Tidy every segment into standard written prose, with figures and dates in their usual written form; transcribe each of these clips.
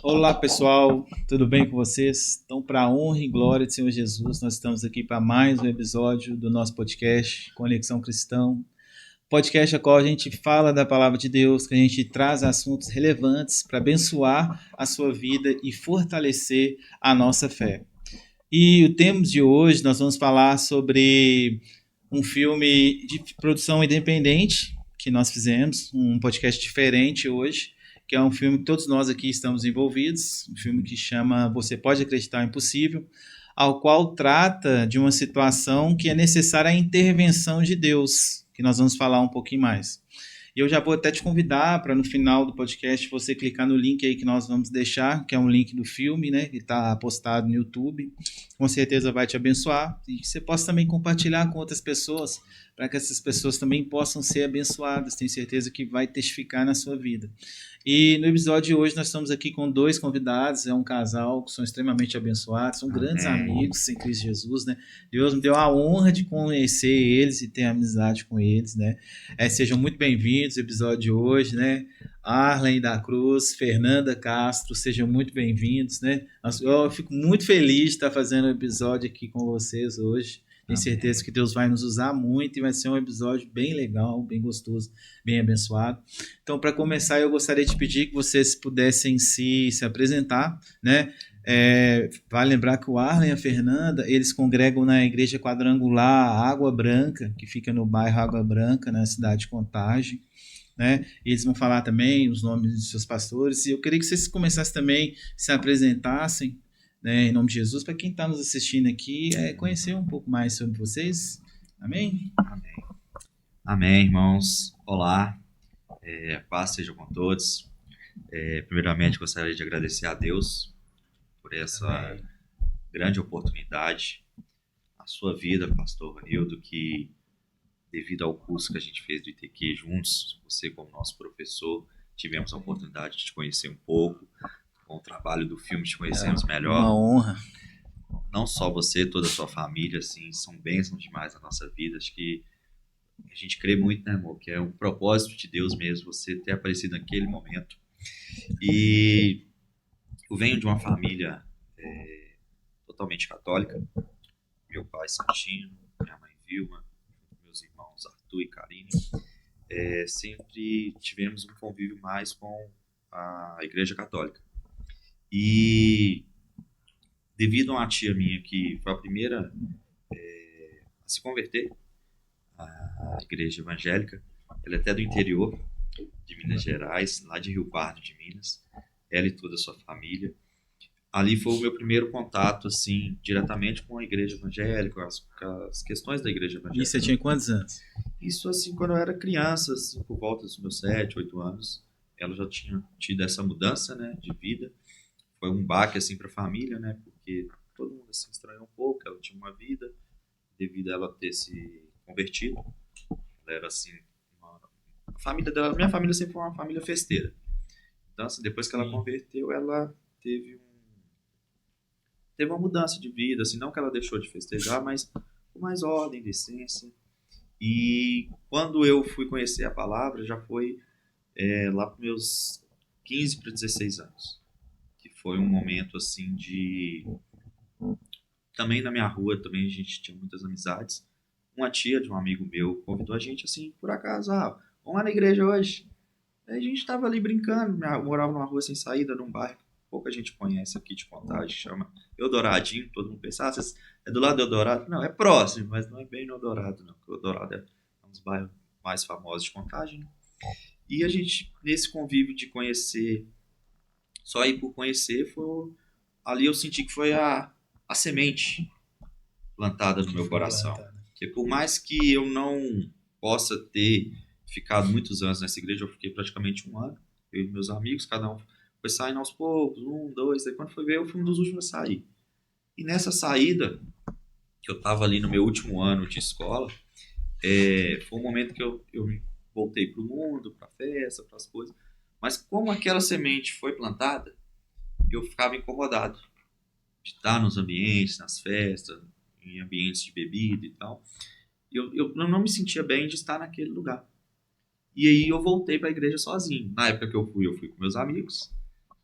Olá pessoal, tudo bem com vocês? Então, para a honra e glória de Senhor Jesus, nós estamos aqui para mais um episódio do nosso podcast Conexão Cristão. Podcast a qual a gente fala da palavra de Deus, que a gente traz assuntos relevantes para abençoar a sua vida e fortalecer a nossa fé. E o tema de hoje nós vamos falar sobre um filme de produção independente que nós fizemos, um podcast diferente hoje, que é um filme que todos nós aqui estamos envolvidos, um filme que chama Você Pode Acreditar o Impossível, ao qual trata de uma situação que é necessária a intervenção de Deus, que nós vamos falar um pouquinho mais. E eu já vou até te convidar para no final do podcast você clicar no link aí que nós vamos deixar, que é um link do filme, né? Que está postado no YouTube. Com certeza vai te abençoar. E que você possa também compartilhar com outras pessoas, para que essas pessoas também possam ser abençoadas. Tenho certeza que vai testificar na sua vida. E no episódio de hoje nós estamos aqui com dois convidados, é um casal que são extremamente abençoados, são grandes amigos em Cristo Jesus, né? Deus me deu a honra de conhecer eles e ter amizade com eles, né? Sejam muito bem-vindos ao episódio de hoje, né? Arlen da Cruz, Fernanda Castro, sejam muito bem-vindos, né? Eu fico muito feliz de estar fazendo um episódio aqui com vocês hoje. Tenho certeza que Deus vai nos usar muito e vai ser um episódio bem legal, bem gostoso, bem abençoado. Então, para começar, eu gostaria de pedir que vocês pudessem se apresentar, né? Vale lembrar que o Arlen e a Fernanda, eles congregam na Igreja Quadrangular Água Branca, que fica no bairro Água Branca, na cidade de Contagem, né? E eles vão falar também os nomes de seus pastores, e eu queria que vocês começassem também, se apresentassem, né, em nome de Jesus, para quem está nos assistindo aqui, conhecer um pouco mais sobre vocês. Amém? Amém. Amém, irmãos. Olá, paz seja com todos. Primeiramente, gostaria de agradecer a Deus por essa grande oportunidade, a sua vida, pastor Vanildo, que devido ao curso que a gente fez do ITQ juntos, você como nosso professor, tivemos a oportunidade de te conhecer um pouco, com o trabalho do filme te conhecemos melhor. Uma honra. Não só você, toda a sua família, assim, são bênçãos demais na nossa vida. Acho que a gente crê muito, né, amor? Que é um propósito de Deus mesmo, você ter aparecido naquele momento. E eu venho de uma família totalmente católica. Meu pai, Santino, minha mãe, Vilma, meus irmãos, Arthur e Karine. Sempre tivemos um convívio mais com a Igreja Católica. E devido a uma tia minha que foi a primeira a se converter à igreja evangélica, ela é até do interior de Minas Gerais, lá de Rio Pardo de Minas, ela e toda a sua família. Ali foi o meu primeiro contato, assim, diretamente com a igreja evangélica, com as questões da igreja evangélica. E você tinha quantos anos? Isso, assim, quando eu era criança, assim, por volta dos meus 7, 8 anos, ela já tinha tido essa mudança, né, de vida. Foi um baque, assim, para a família, né, porque todo mundo, assim, estranhou um pouco, ela tinha uma vida, devido a ela ter se convertido. Ela era, assim, a família dela, minha família sempre foi uma família festeira. Então, assim, depois que ela converteu, ela teve uma mudança de vida, assim, não que ela deixou de festejar, mas com mais ordem, decência. E quando eu fui conhecer a palavra, já foi lá para meus 15 para 16 anos, que foi um momento, assim, de... Também na minha rua, também a gente tinha muitas amizades. Uma tia de um amigo meu convidou a gente, assim, por acaso, vamos lá na igreja hoje. Aí a gente estava ali brincando, eu morava numa rua sem saída, num bairro que pouca gente conhece aqui de Contagem, chama Eudoradinho, todo mundo pensa, vocês é do lado do Eldorado? Não, é próximo, mas não é bem no Eldorado, não, porque o Eldorado é um dos bairros mais famosos de Contagem, né? E a gente, nesse convívio de conhecer, só ir por conhecer, ali eu senti que foi a semente plantada no meu coração. Porque por mais que eu não possa ter ficado muitos anos nessa igreja, eu fiquei praticamente um ano, eu e meus amigos, cada um foi saindo aos poucos, 1, 2, aí quando foi ver, eu fui um dos últimos a sair. E nessa saída, que eu estava ali no meu último ano de escola, foi um momento que eu voltei para o mundo, para a festa, para as coisas, mas como aquela semente foi plantada, eu ficava incomodado de estar nos ambientes, nas festas, em ambientes de bebida e tal. Eu não me sentia bem de estar naquele lugar. E aí eu voltei para a igreja sozinho. Na época que eu fui com meus amigos,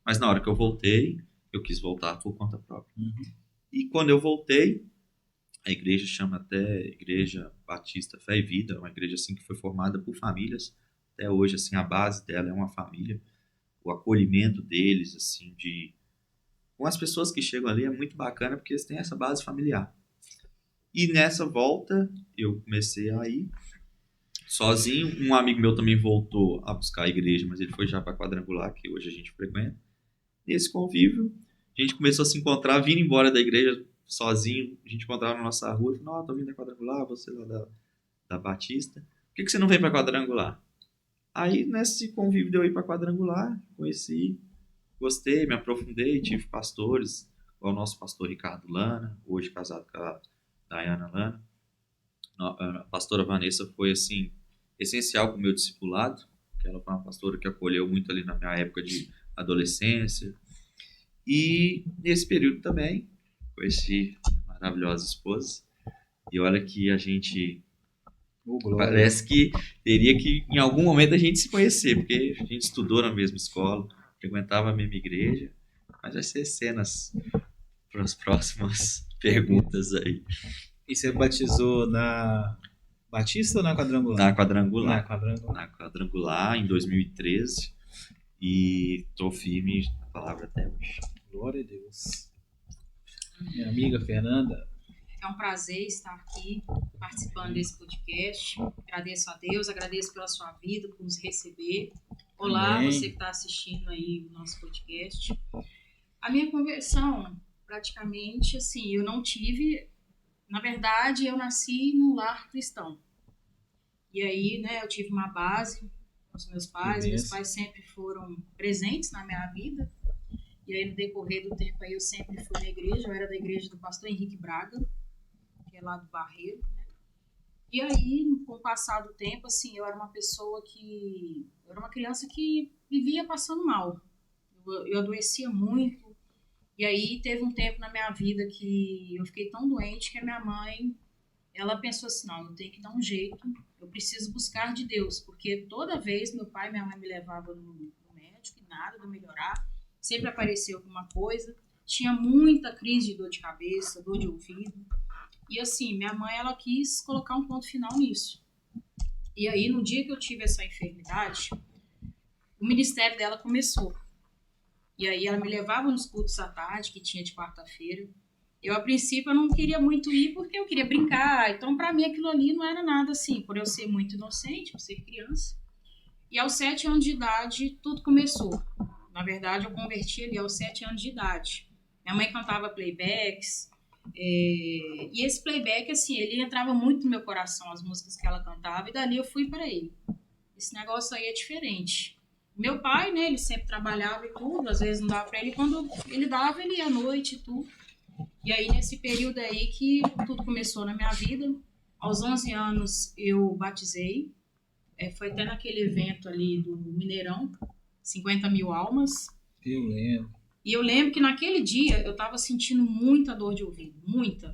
mas na hora que eu voltei, eu quis voltar por conta própria. E quando eu voltei, a igreja chama até Igreja Batista Fé e Vida, uma igreja assim que foi formada por famílias. Até hoje, assim, a base dela é uma família. O acolhimento deles, assim, com as pessoas que chegam ali é muito bacana porque eles têm essa base familiar. E nessa volta, eu comecei a ir sozinho. Um amigo meu também voltou a buscar a igreja, mas ele foi já para Quadrangular, que hoje a gente frequenta. Nesse convívio, a gente começou a se encontrar, vindo embora da igreja sozinho. A gente encontrava na nossa rua e falou: tô vindo da Quadrangular, você lá da Batista. Por que você não vem para Quadrangular? Aí, nesse convívio de eu ir para Quadrangular, conheci, gostei, me aprofundei, tive pastores, igual o nosso pastor Ricardo Lana, hoje casado com a Dayana Lana. A pastora Vanessa foi, assim, essencial para o meu discipulado, que ela foi uma pastora que acolheu muito ali na minha época de adolescência. E nesse período também conheci a maravilhosa esposa. E olha que a gente parece que teria que em algum momento a gente se conhecer, porque a gente estudou na mesma escola, frequentava a mesma igreja, mas vai ser cenas para as próximas perguntas aí. E você batizou na Batista ou na Quadrangular? Na Quadrangular. Na Quadrangular, em 2013. E tô firme na palavra até hoje. Glória a Deus. Minha amiga Fernanda. É um prazer estar aqui participando desse podcast. Agradeço a Deus, agradeço pela sua vida, por nos receber. Olá, Amém. Você que está assistindo aí o nosso podcast. A minha conversão, praticamente, assim, eu não tive... Na verdade, eu nasci num lar cristão. E aí, né, eu tive uma base com os meus pais. Meus pais sempre foram presentes na minha vida. E aí, no decorrer do tempo, aí, eu sempre fui na igreja. Eu era da igreja do pastor Henrique Braga, que é lá do Barreiro, né? E aí, com o passar do tempo, assim, eu era uma pessoa que... Eu era uma criança que vivia passando mal. Eu adoecia muito. E aí, teve um tempo na minha vida que eu fiquei tão doente que a minha mãe, ela pensou assim, não, eu tenho que dar um jeito, eu preciso buscar de Deus. Porque toda vez meu pai e minha mãe me levavam no médico e nada de melhorar. Sempre apareceu alguma coisa. Tinha muita crise de dor de cabeça, dor de ouvido. E assim, minha mãe, ela quis colocar um ponto final nisso. E aí, no dia que eu tive essa enfermidade, o ministério dela começou. E aí, ela me levava nos cultos à tarde, que tinha de quarta-feira. Eu, a princípio, eu não queria muito ir, porque eu queria brincar. Então, pra mim, aquilo ali não era nada assim, por eu ser muito inocente, por ser criança. E aos 7 anos de idade, tudo começou. Na verdade, eu converti ali aos 7 anos de idade. Minha mãe cantava playbacks. E esse playback, assim, ele entrava muito no meu coração, as músicas que ela cantava, e dali eu fui para ele. Esse negócio aí é diferente. Meu pai, né, ele sempre trabalhava e tudo, às vezes não dava para ele, quando ele dava, ele ia à noite e tudo. E aí, nesse período aí que tudo começou na minha vida, aos 11 anos eu batizei, foi até naquele evento ali do Mineirão, 50 mil almas. Eu lembro. E eu lembro que naquele dia eu tava sentindo muita dor de ouvido, muita.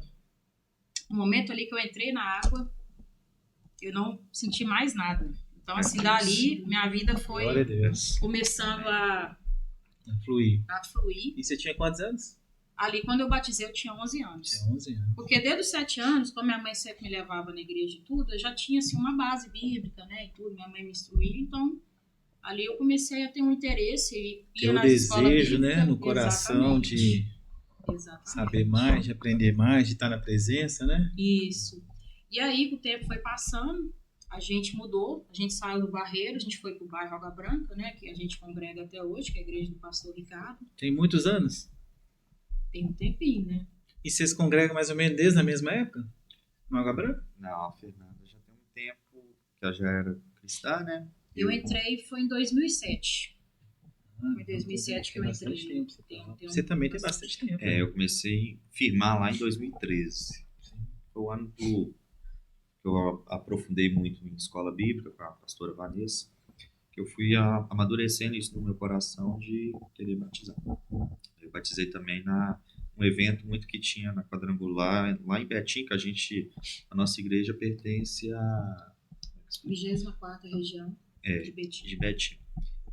No momento ali que eu entrei na água, eu não senti mais nada. Então, assim, dali, minha vida foi começando a fluir. fluir. E você tinha quantos anos? Ali, quando eu batizei, eu tinha 11 anos. Tinha 11 anos. Porque desde os 7 anos, como minha mãe sempre me levava na igreja e tudo, eu já tinha, assim, uma base bíblica, né, e tudo, minha mãe me instruía, então... Ali eu comecei a ter um interesse e ia nas escolas bíblicas. Ter o desejo, né, no coração de saber mais, de aprender mais, de estar na presença, né? Isso. E aí, o tempo foi passando, a gente mudou, a gente saiu do Barreiro, a gente foi pro bairro Água Branca, né, que a gente congrega até hoje, que é a igreja do pastor Ricardo. Tem muitos anos? Tem um tempinho, né? E vocês congregam mais ou menos desde a mesma época? No Água Branca? Não, a Fernanda já tem um tempo que ela já era cristã, né? Eu entrei, foi em 2007. Foi em 2007 que eu entrei. Você também tem bastante tempo. Eu comecei a firmar lá em 2013. Foi o ano que eu aprofundei muito em escola bíblica com a pastora Vanessa, que eu fui amadurecendo isso no meu coração de querer batizar. Eu batizei também na um evento muito que tinha na Quadrangular, lá em Betim, que a nossa igreja pertence à 24ª região de Betim. de Betim.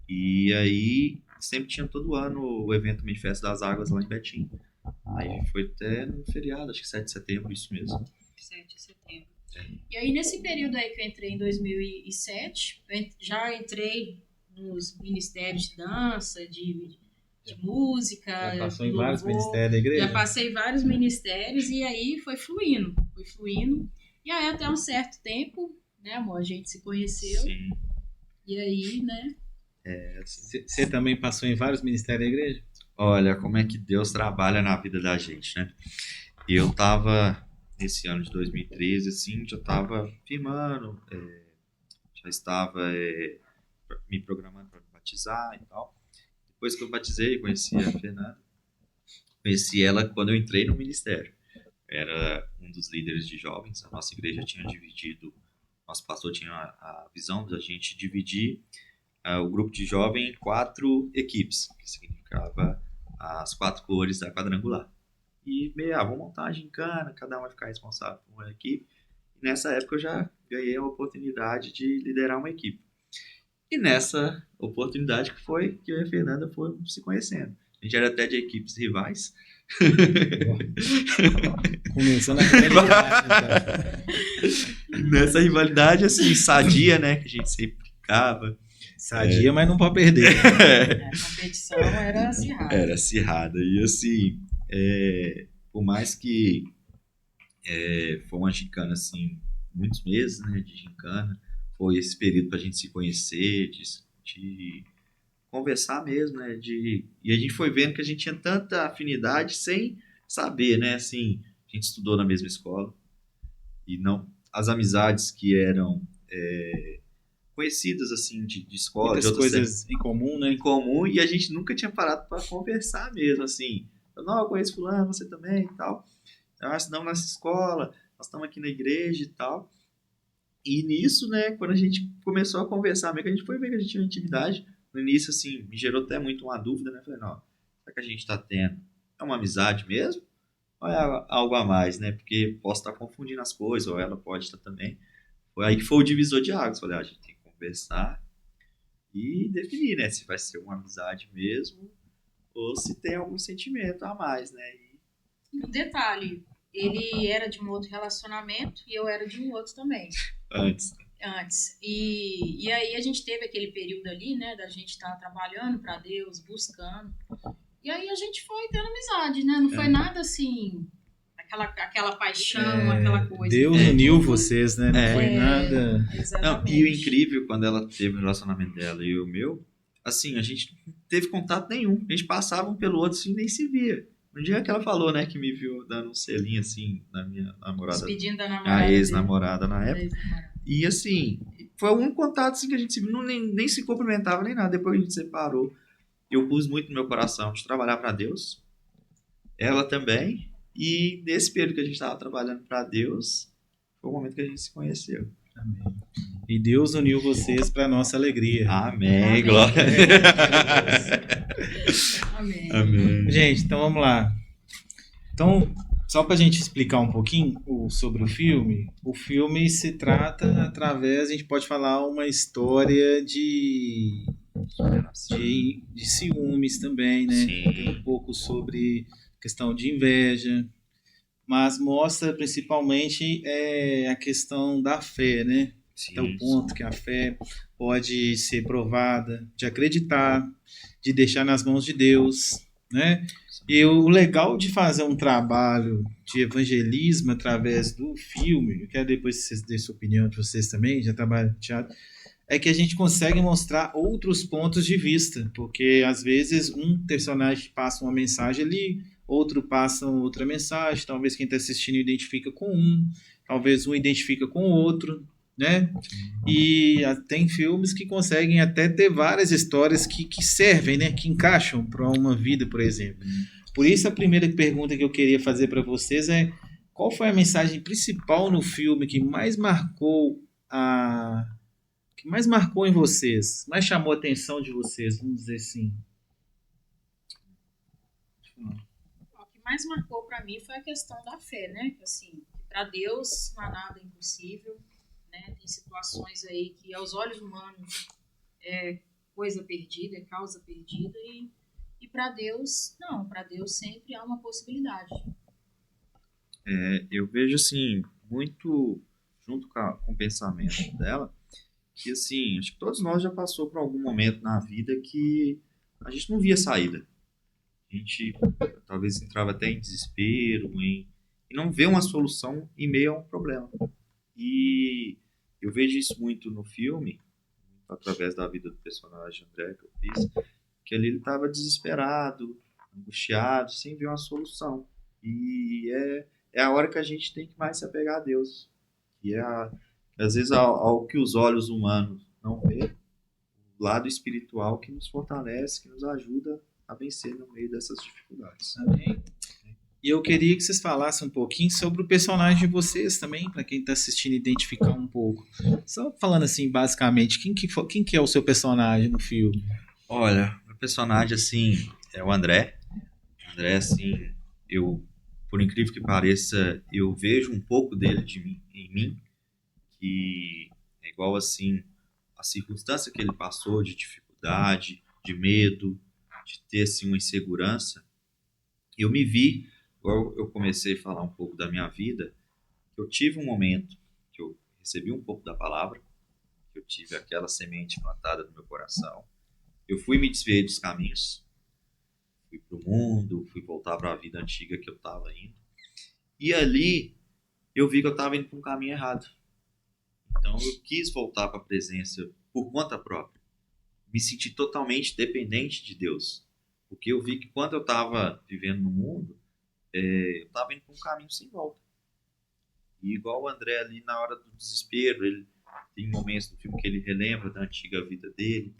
E aí sempre tinha todo ano o evento Manifesto das Águas lá em Betim. Aí foi até no feriado, acho que 7 de setembro, isso mesmo. 7 de setembro. E aí nesse período aí que eu entrei em 2007, já entrei nos ministérios de dança, de música, Já passou em de vários louvor. ministérios da igreja? Já passei em vários ministérios e aí foi fluindo. E aí até um certo tempo, né, amor, a gente se conheceu. Sim. E aí, né? Assim. Você também passou em vários ministérios da igreja? Olha como é que Deus trabalha na vida da gente, né? Eu tava, nesse ano de 2013, assim, já tava firmando, já estava me programando para batizar e tal. Depois que eu batizei, conheci a Fernanda. Conheci ela quando eu entrei no ministério. Era um dos líderes de jovens. A nossa igreja tinha dividido, nosso pastor tinha a visão da gente dividir o grupo de jovem em 4 equipes, que significava as 4 cores da quadrangular. E vamos montar a gincana, cada um vai ficar responsável por uma equipe. E nessa época eu já ganhei a oportunidade de liderar uma equipe. E nessa oportunidade que foi que eu e a Fernanda fomos se conhecendo. A gente era até de equipes rivais. Começando a rivalidade, então. Nessa rivalidade, assim, sadia, né? Que a gente sempre brincava. Sadia, mas não pode perder. A competição era acirrada. Era acirrada. E assim, por mais que foi uma gincana, assim, muitos meses, né, de gincana, foi esse período pra gente se conhecer, de conversar mesmo, né, e a gente foi vendo que a gente tinha tanta afinidade sem saber, né, assim, a gente estudou na mesma escola, e não, as amizades que eram conhecidas, assim, de escola, Muitas de outras coisas em comum, né? em comum, e a gente nunca tinha parado para conversar mesmo, assim. Não, eu conheço fulano, você também e tal. Nós estamos nessa escola, nós estamos aqui na igreja e tal. E nisso, né, quando a gente começou a conversar, meio que a gente foi ver que a gente tinha intimidade. No início, assim, me gerou até muito uma dúvida, né? Falei, não, será que a gente está tendo? É uma amizade mesmo? Ou é algo a mais, né? Porque posso estar confundindo as coisas, ou ela pode estar também. Foi aí que foi o divisor de águas. Falei, a gente tem que conversar e definir, né? Se vai ser uma amizade mesmo ou se tem algum sentimento a mais, né? Um detalhe, ele era de um outro relacionamento e eu era de um outro também. Antes. E aí a gente teve aquele período ali, né, da gente estar trabalhando para Deus, buscando. E aí a gente foi tendo amizade, né? Não foi nada assim, aquela paixão, aquela coisa. Deus uniu vocês, né? Não foi nada. Exatamente. Não, e o incrível, quando ela teve o relacionamento dela e o meu, assim, a gente não teve contato nenhum. A gente passava um pelo outro assim e nem se via. Um dia que ela falou, né, que me viu dando um selinho assim na minha namorada. Despedindo da namorada. A ex-namorada na época. Ex-namorada. E assim, foi um contato assim, que a gente se viu, nem se cumprimentava nem nada. Depois a gente separou. Eu pus muito no meu coração de trabalhar para Deus. Ela também. E nesse período que a gente estava trabalhando para Deus, foi o momento que a gente se conheceu. Amém. E Deus uniu vocês para nossa alegria. Amém, Amém. glória. Amém. Amém. Gente, então vamos lá. Então, só para a gente explicar um pouquinho sobre o filme se trata através, a gente pode falar uma história de ciúmes também, né? Sim. Tem um pouco sobre questão de inveja, mas mostra principalmente a questão da fé, né? Sim, Até o ponto que a fé pode ser provada, de acreditar, de deixar nas mãos de Deus, né? E o legal de fazer um trabalho de evangelismo através do filme, eu quero depois que vocês dêem sua opinião de vocês também, já trabalham no teatro, é que a gente consegue mostrar outros pontos de vista, porque às vezes um personagem passa uma mensagem ali, outro passa outra mensagem, talvez quem está assistindo identifica com um, talvez um identifica com o outro, né? E tem filmes que conseguem até ter várias histórias que servem, né? Que encaixam para uma vida, por exemplo. Por isso a primeira pergunta que eu queria fazer para vocês é: qual foi a mensagem principal no filme que mais marcou em vocês, mais chamou a atenção de vocês, vamos dizer assim? O que mais marcou para mim foi a questão da fé, né? Que, assim, para Deus não há nada impossível, né? Tem situações aí que aos olhos humanos é coisa perdida, é causa perdida, e para Deus, não, para Deus sempre há uma possibilidade. Eu vejo, assim, muito junto com o pensamento dela, que, assim, acho que todos nós já passou por algum momento na vida que a gente não via saída. A gente talvez entrava até em desespero, e não vê uma solução em meio a um problema. E eu vejo isso muito no filme, através da vida do personagem André que eu fiz, que ali ele estava desesperado, angustiado, sem ver uma solução. E é a hora que a gente tem que mais se apegar a Deus. E às vezes ao que os olhos humanos não vê, o lado espiritual que nos fortalece, que nos ajuda a vencer no meio dessas dificuldades. Amém. E eu queria que vocês falassem um pouquinho sobre o personagem de vocês também, para quem está assistindo identificar um pouco. Só falando assim, basicamente, quem que é o seu personagem no filme? Olha, o personagem, assim, é o André. O André, assim, por incrível que pareça, eu vejo um pouco dele em mim, que é igual, assim, a circunstância que ele passou de dificuldade, de medo, de ter, assim, uma insegurança. Eu me vi, igual eu comecei a falar um pouco da minha vida, que eu tive um momento que eu recebi um pouco da palavra, que eu tive aquela semente plantada no meu coração. Eu fui me desviar dos caminhos, fui para o mundo, fui voltar para a vida antiga que eu estava indo. E ali eu vi que eu estava indo para um caminho errado. Então eu quis voltar para a presença por conta própria. Me senti totalmente dependente de Deus. Porque eu vi que quando eu estava vivendo no mundo, eu estava indo para um caminho sem volta. E igual o André ali na hora do desespero, ele tem momentos do filme que ele relembra da antiga vida dele,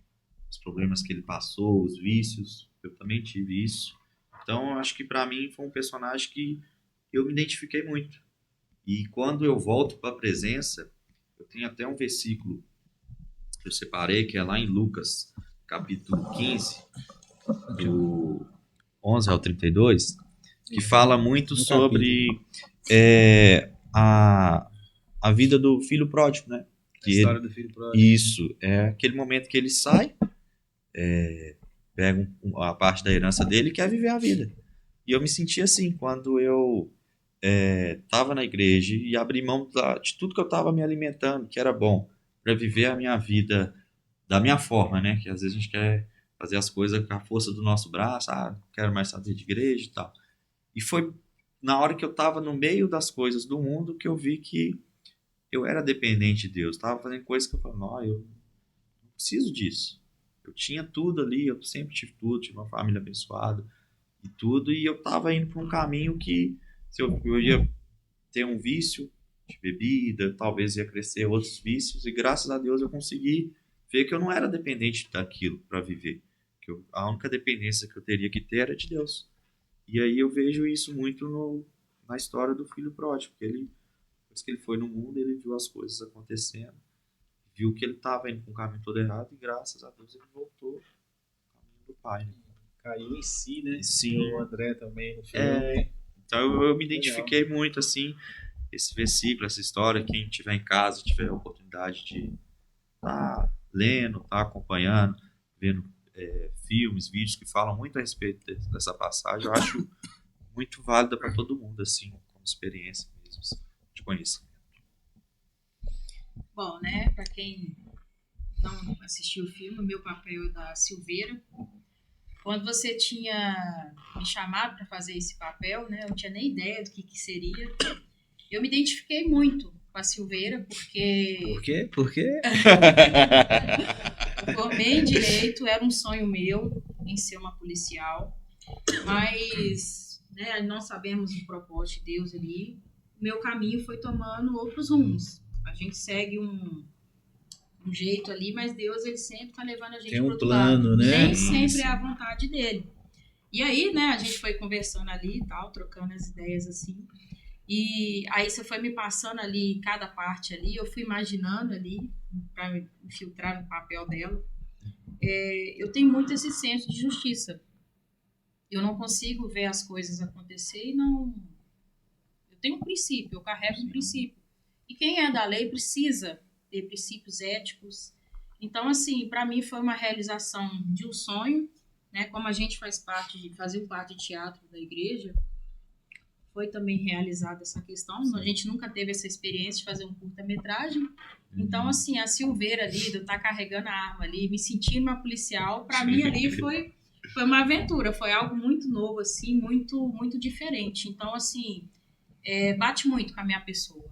os problemas que ele passou, os vícios. Eu também tive isso. Então, acho que para mim foi um personagem que eu me identifiquei muito. E quando eu volto para a presença, eu tenho até um versículo que eu separei, que é lá em Lucas, capítulo 15, do 11 ao 32, que fala muito sobre a vida do filho pródigo, né? A história do filho pródigo. Isso, é aquele momento que ele sai, pega a parte da herança dele e quer viver a vida. E eu me senti assim, quando eu estava na igreja e abri mão de tudo que eu estava me alimentando, que era bom, para viver a minha vida da minha forma, né? Que às vezes a gente quer fazer as coisas com a força do nosso braço, não quero mais saber de igreja e tal. E foi na hora que eu estava no meio das coisas do mundo que eu vi que eu era dependente de Deus. Estava fazendo coisas que eu falava, não, eu não preciso disso. Eu tinha tudo ali, eu sempre tive tudo, tive uma família abençoada e tudo, e eu estava indo para um caminho que se eu ia ter um vício de bebida, talvez ia crescer outros vícios, e graças a Deus eu consegui ver que eu não era dependente daquilo para viver. Que a única dependência que eu teria que ter era de Deus. E aí eu vejo isso muito na história do filho pródigo, porque depois que ele foi no mundo, ele viu as coisas acontecendo, viu que ele estava indo para um caminho todo errado, e graças a Deus ele voltou ao caminho do Pai. Né? Caiu em si, né? Sim. O André também no filme. Então eu me identifiquei muito, assim, esse versículo, essa história. Quem tiver em casa, tiver a oportunidade de estar lendo, estar acompanhando, vendo filmes, vídeos que falam muito a respeito dessa passagem, eu acho muito válida para todo mundo, assim, como experiência mesmo, assim, de conhecimento. Bom, né, para quem não assistiu o filme, o meu papel é da Silveira. Quando você tinha me chamado para fazer esse papel, né, eu não tinha nem ideia do que seria. Eu me identifiquei muito com a Silveira, porque... Por quê? Por quê? Eu formei em Direito, era um sonho meu em ser uma policial, mas né, nós sabemos o propósito de Deus ali. O meu caminho foi tomando outros rumos. A gente segue um jeito ali, mas Deus ele sempre está levando a gente para outro plano, lado. né? Nem sempre é a vontade dele. E aí, né, a gente foi conversando ali e tal, trocando as ideias assim. E aí você foi me passando ali cada parte ali, eu fui imaginando ali para infiltrar no papel dela. Eu tenho muito esse senso de justiça. eu não consigo ver as coisas acontecer e não... Eu tenho um princípio, eu carrego um princípio. E quem é da lei precisa ter princípios éticos. Então, assim, para mim foi uma realização de um sonho, né? Como a gente fazia parte de teatro da igreja, foi também realizada essa questão. Sim. A gente nunca teve essa experiência de fazer um curta-metragem. Então, assim, a Silveira ali, de eu estar carregando a arma ali, me sentindo uma policial, para mim ali foi uma aventura, foi algo muito novo, assim, muito, muito diferente. Então, assim, bate muito com a minha pessoa,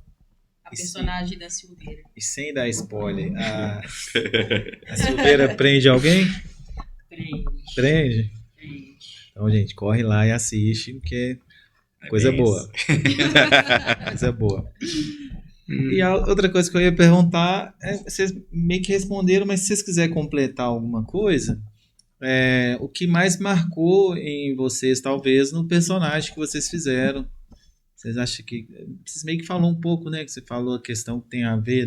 a personagem da Silveira. E sem dar spoiler, a Silveira prende alguém? Prende? Então, gente, corre lá e assiste, porque coisa boa. Coisa boa. E a outra coisa que eu ia perguntar, vocês meio que responderam, mas se vocês quiserem completar alguma coisa, o que mais marcou em vocês, talvez, no personagem que vocês fizeram? Vocês acham que... Vocês meio que falou um pouco, né? Que você falou a questão que tem a ver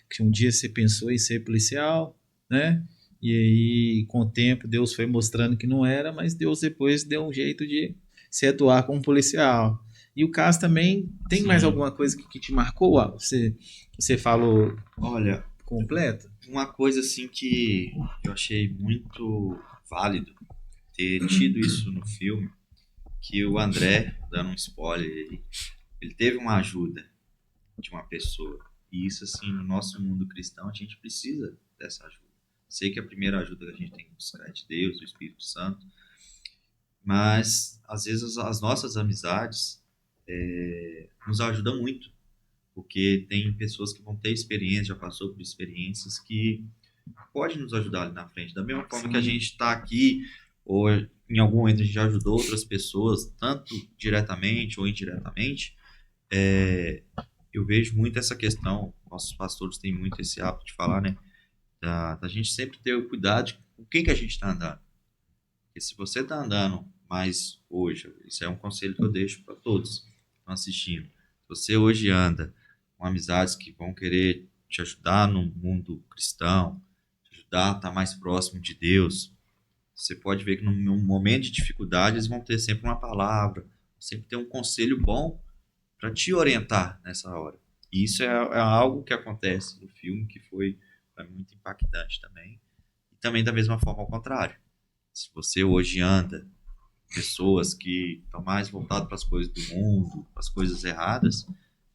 que um dia você pensou em ser policial, né? E aí, com o tempo, Deus foi mostrando que não era, mas Deus depois deu um jeito de se atuar como policial. E o caso também, tem mais alguma coisa que te marcou? Você falou, olha, completo? Uma coisa assim que eu achei muito válido ter tido isso no filme, que o André, dando um spoiler, ele teve uma ajuda de uma pessoa. E isso, assim, no nosso mundo cristão, a gente precisa dessa ajuda. Sei que a primeira ajuda que a gente tem que buscar é de Deus, do Espírito Santo, mas às vezes as nossas amizades nos ajudam muito, porque tem pessoas que vão ter experiência, já passou por experiências que pode nos ajudar ali na frente. Da mesma forma Sim. que a gente está aqui, ou em algum momento a gente já ajudou outras pessoas, tanto diretamente ou indiretamente, eu vejo muito essa questão, nossos pastores têm muito esse hábito de falar, né, da gente sempre ter o cuidado com quem que a gente está andando. Porque se você está andando mais hoje, isso é um conselho que eu deixo para todos que estão assistindo. Se você hoje anda com amizades que vão querer te ajudar no mundo cristão, te ajudar a estar mais próximo de Deus, você pode ver que num momento de dificuldade eles vão ter sempre uma palavra, sempre ter um conselho bom para te orientar nessa hora. E isso é algo que acontece no filme que foi muito impactante também. E também da mesma forma ao contrário. Se você hoje anda com pessoas que estão mais voltadas para as coisas do mundo, para as coisas erradas,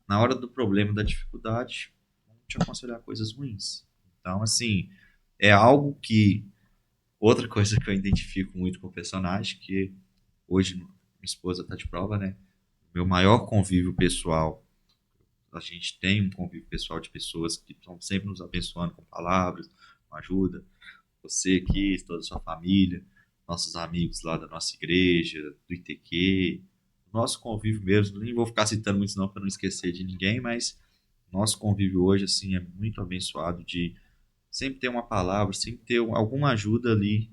na hora do problema, da dificuldade, vão te aconselhar coisas ruins. Então, assim, é algo que... Outra coisa que eu identifico muito com o personagem, que hoje minha esposa está de prova, né? Meu maior convívio pessoal, a gente tem um convívio pessoal de pessoas que estão sempre nos abençoando com palavras, com ajuda. Você aqui, toda a sua família, nossos amigos lá da nossa igreja, do ITQ, nosso convívio mesmo, nem vou ficar citando muito não para não esquecer de ninguém, mas nosso convívio hoje assim é muito abençoado de sempre ter uma palavra, sempre ter alguma ajuda ali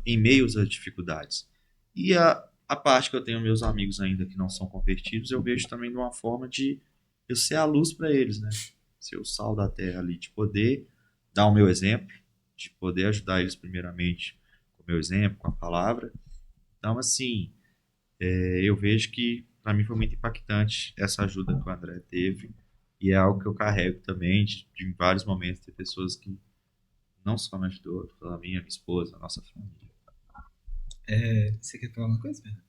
em meio às dificuldades. E a parte que eu tenho meus amigos ainda que não são convertidos, eu vejo também de uma forma de eu ser a luz para eles, né? Ser o sal da terra ali, de poder dar o meu exemplo, de poder ajudar eles primeiramente com o meu exemplo, com a palavra. Então, assim, eu vejo que para mim foi muito impactante essa ajuda que o André teve e é algo que eu carrego também de em vários momentos ter pessoas que não só me ajudou, pela minha esposa, a nossa família. Você quer falar uma coisa, Fernanda?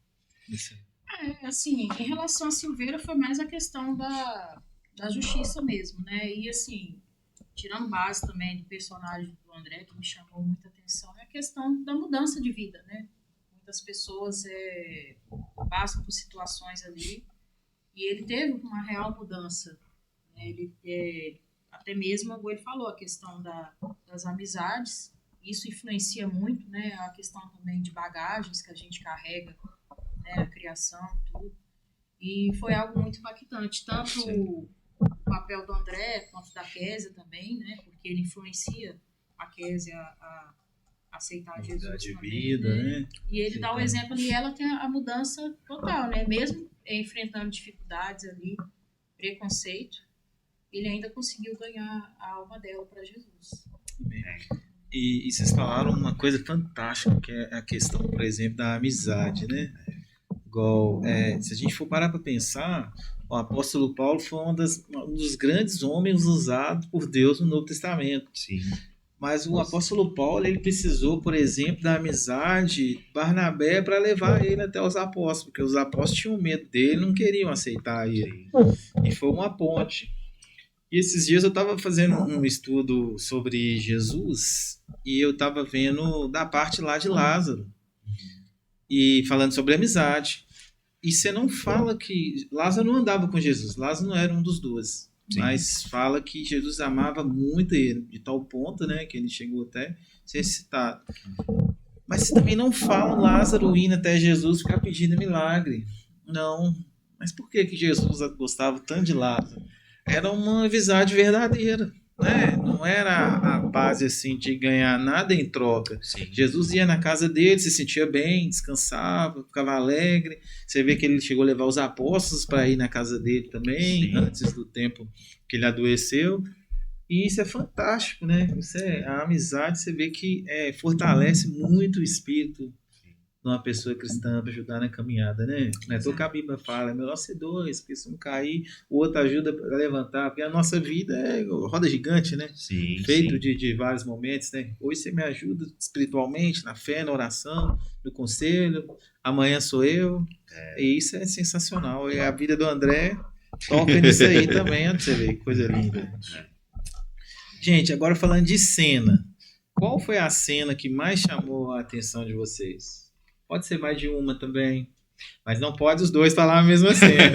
Assim, em relação a Silveira foi mais a questão da justiça mesmo, né? E assim, tirando base também do personagem do André, que me chamou muita atenção, é a questão da mudança de vida, né? Muitas pessoas passam por situações ali e ele teve uma real mudança, né? Ele até mesmo, como ele falou, a questão das amizades, isso influencia muito, né? A questão também de bagagens que a gente carrega, né? A criação, tudo. E foi algo muito impactante, tanto o papel do André quanto da Kézia também, né? Porque ele influencia a Kézia a aceitar Jesus de também, vida, né? E ele dá o exemplo ali, ela tem a mudança total, né? Mesmo enfrentando dificuldades ali, preconceito, ele ainda conseguiu ganhar a alma dela para Jesus. E vocês falaram uma coisa fantástica, que é a questão, por exemplo, da amizade, né? Igual, se a gente for parar para pensar, o apóstolo Paulo foi um dos grandes homens usados por Deus no Novo Testamento. Sim. Mas o apóstolo Paulo, ele precisou, por exemplo, da amizade de Barnabé para levar ele até os apóstolos, porque os apóstolos tinham medo dele, não queriam aceitar ele. E foi uma ponte. E esses dias eu estava fazendo um estudo sobre Jesus e eu estava vendo da parte lá de Lázaro e falando sobre amizade. E você não fala que Lázaro não andava com Jesus, Lázaro não era um dos dois. Sim. Mas fala que Jesus amava muito ele, de tal ponto, né, que ele chegou até a ser citado. Mas você também não fala Lázaro indo até Jesus ficar pedindo milagre. Não. Mas por que Jesus gostava tanto de Lázaro? Era uma amizade verdadeira, né? Não era a base assim de ganhar nada em troca. Sim. Jesus ia na casa dele, se sentia bem, descansava, ficava alegre. Você vê que ele chegou a levar os apóstolos para ir na casa dele também, Sim. antes do tempo que ele adoeceu. E isso é fantástico, né? A amizade, você vê que fortalece muito o espírito de uma pessoa cristã para ajudar na caminhada, né? Não é que a Bíblia fala, é melhor ser dois, porque se um cair, o outro ajuda a levantar, porque a nossa vida é roda gigante, né? Sim, Feito sim. de vários momentos, né? Hoje você me ajuda espiritualmente, na fé, na oração, no conselho, amanhã sou eu, e isso é sensacional. E a vida do André toca nisso aí também, onde você vê, que coisa linda. Gente, agora falando de cena, qual foi a cena que mais chamou a atenção de vocês? Pode ser mais de uma também, mas não pode os dois falar a mesma cena.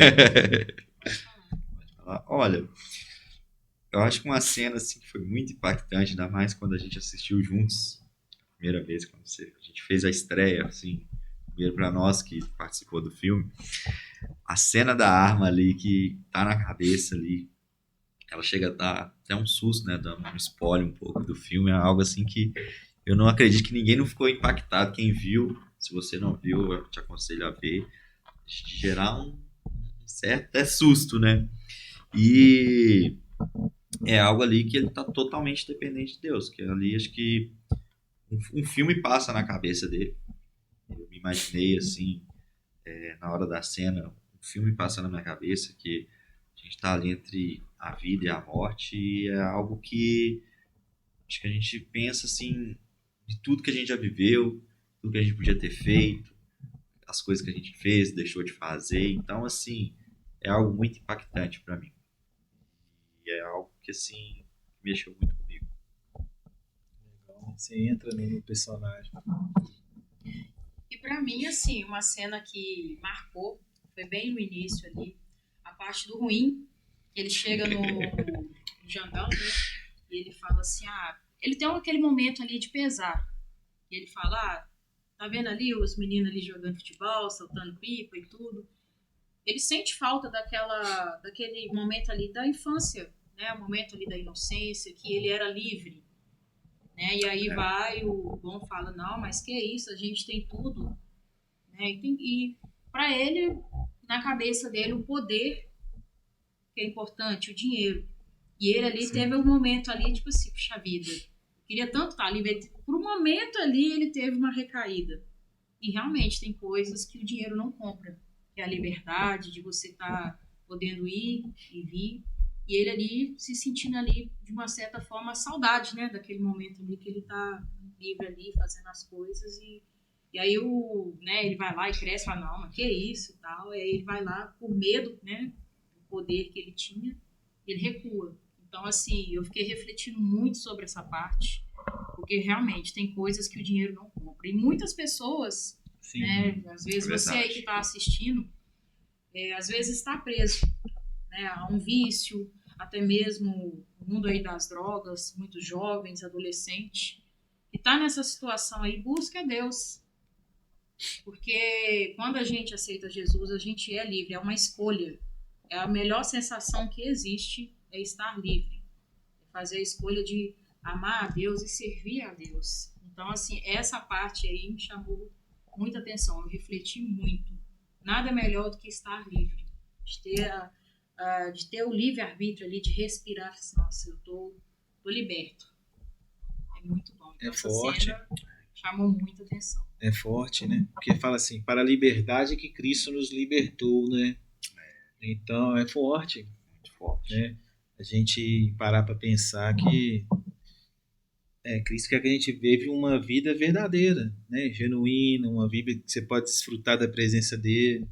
Olha, eu acho que uma cena assim, que foi muito impactante, ainda mais quando a gente assistiu juntos, primeira vez, quando a gente fez a estreia, assim, primeiro para nós que participou do filme, a cena da arma ali que tá na cabeça ali, ela chega a dar até um susto, né, dando um spoiler um pouco do filme, é algo assim que eu não acredito que ninguém não ficou impactado. Quem viu, se você não viu, eu te aconselho a ver, de gerar um certo susto, né? E é algo ali que ele tá totalmente dependente de Deus, que ali acho que um filme passa na cabeça dele. Eu me imaginei assim, na hora da cena, um filme passa na minha cabeça que a gente tá ali entre a vida e a morte, e é algo que acho que a gente pensa assim, de tudo que a gente já viveu, tudo que a gente podia ter feito, as coisas que a gente fez, deixou de fazer. Então, assim, é algo muito impactante para mim. E é algo que, assim, mexeu muito comigo. Você entra no personagem. E para mim, assim, uma cena que marcou, foi bem no início ali, a parte do ruim, que ele chega no Jandão, né? E ele fala assim, ele tem aquele momento ali de pesar. E ele fala, tá vendo ali os meninos ali jogando futebol, saltando pipa e tudo. Ele sente falta daquele momento ali da infância, né? O momento ali da inocência, que ele era livre, né? E aí o Gon fala, não, mas que isso, a gente tem tudo, né? E para ele, na cabeça dele, o poder que é importante, o dinheiro. E ele ali teve um momento ali, tipo assim, puxa vida, queria tanto estar ali, por um momento ali ele teve uma recaída. E realmente tem coisas que o dinheiro não compra, que é a liberdade de você estar podendo ir e vir. E ele ali se sentindo ali, de uma certa forma, a saudade, né, daquele momento ali que ele tá livre ali, fazendo as coisas. E aí ele vai lá e cresce e fala, não, mas que isso e tal. E aí ele vai lá por medo, né, do poder que ele tinha, ele recua. Então, assim, eu fiquei refletindo muito sobre essa parte, porque realmente tem coisas que o dinheiro não compra. E muitas pessoas, Sim, né, às vezes você aí que está assistindo, às vezes está preso, né, a um vício, até mesmo o mundo aí das drogas, muitos jovens, adolescentes, e está nessa situação aí, busca a Deus. Porque quando a gente aceita Jesus, a gente é livre, é uma escolha. É a melhor sensação que existe, é estar livre. É fazer a escolha de amar a Deus e servir a Deus. Então, assim, essa parte aí me chamou muita atenção. Eu refleti muito. Nada melhor do que estar livre. De ter o livre-arbítrio ali, de respirar. Nossa, eu tô liberto. É muito bom. Então, É essa forte. cena chamou muita atenção. É forte, né? Porque fala assim, para a liberdade que Cristo nos libertou, né? Então é forte, Muito forte. né? A gente parar para pensar que Cristo quer que a gente vive uma vida verdadeira, né? Genuína, uma vida que você pode desfrutar da presença dele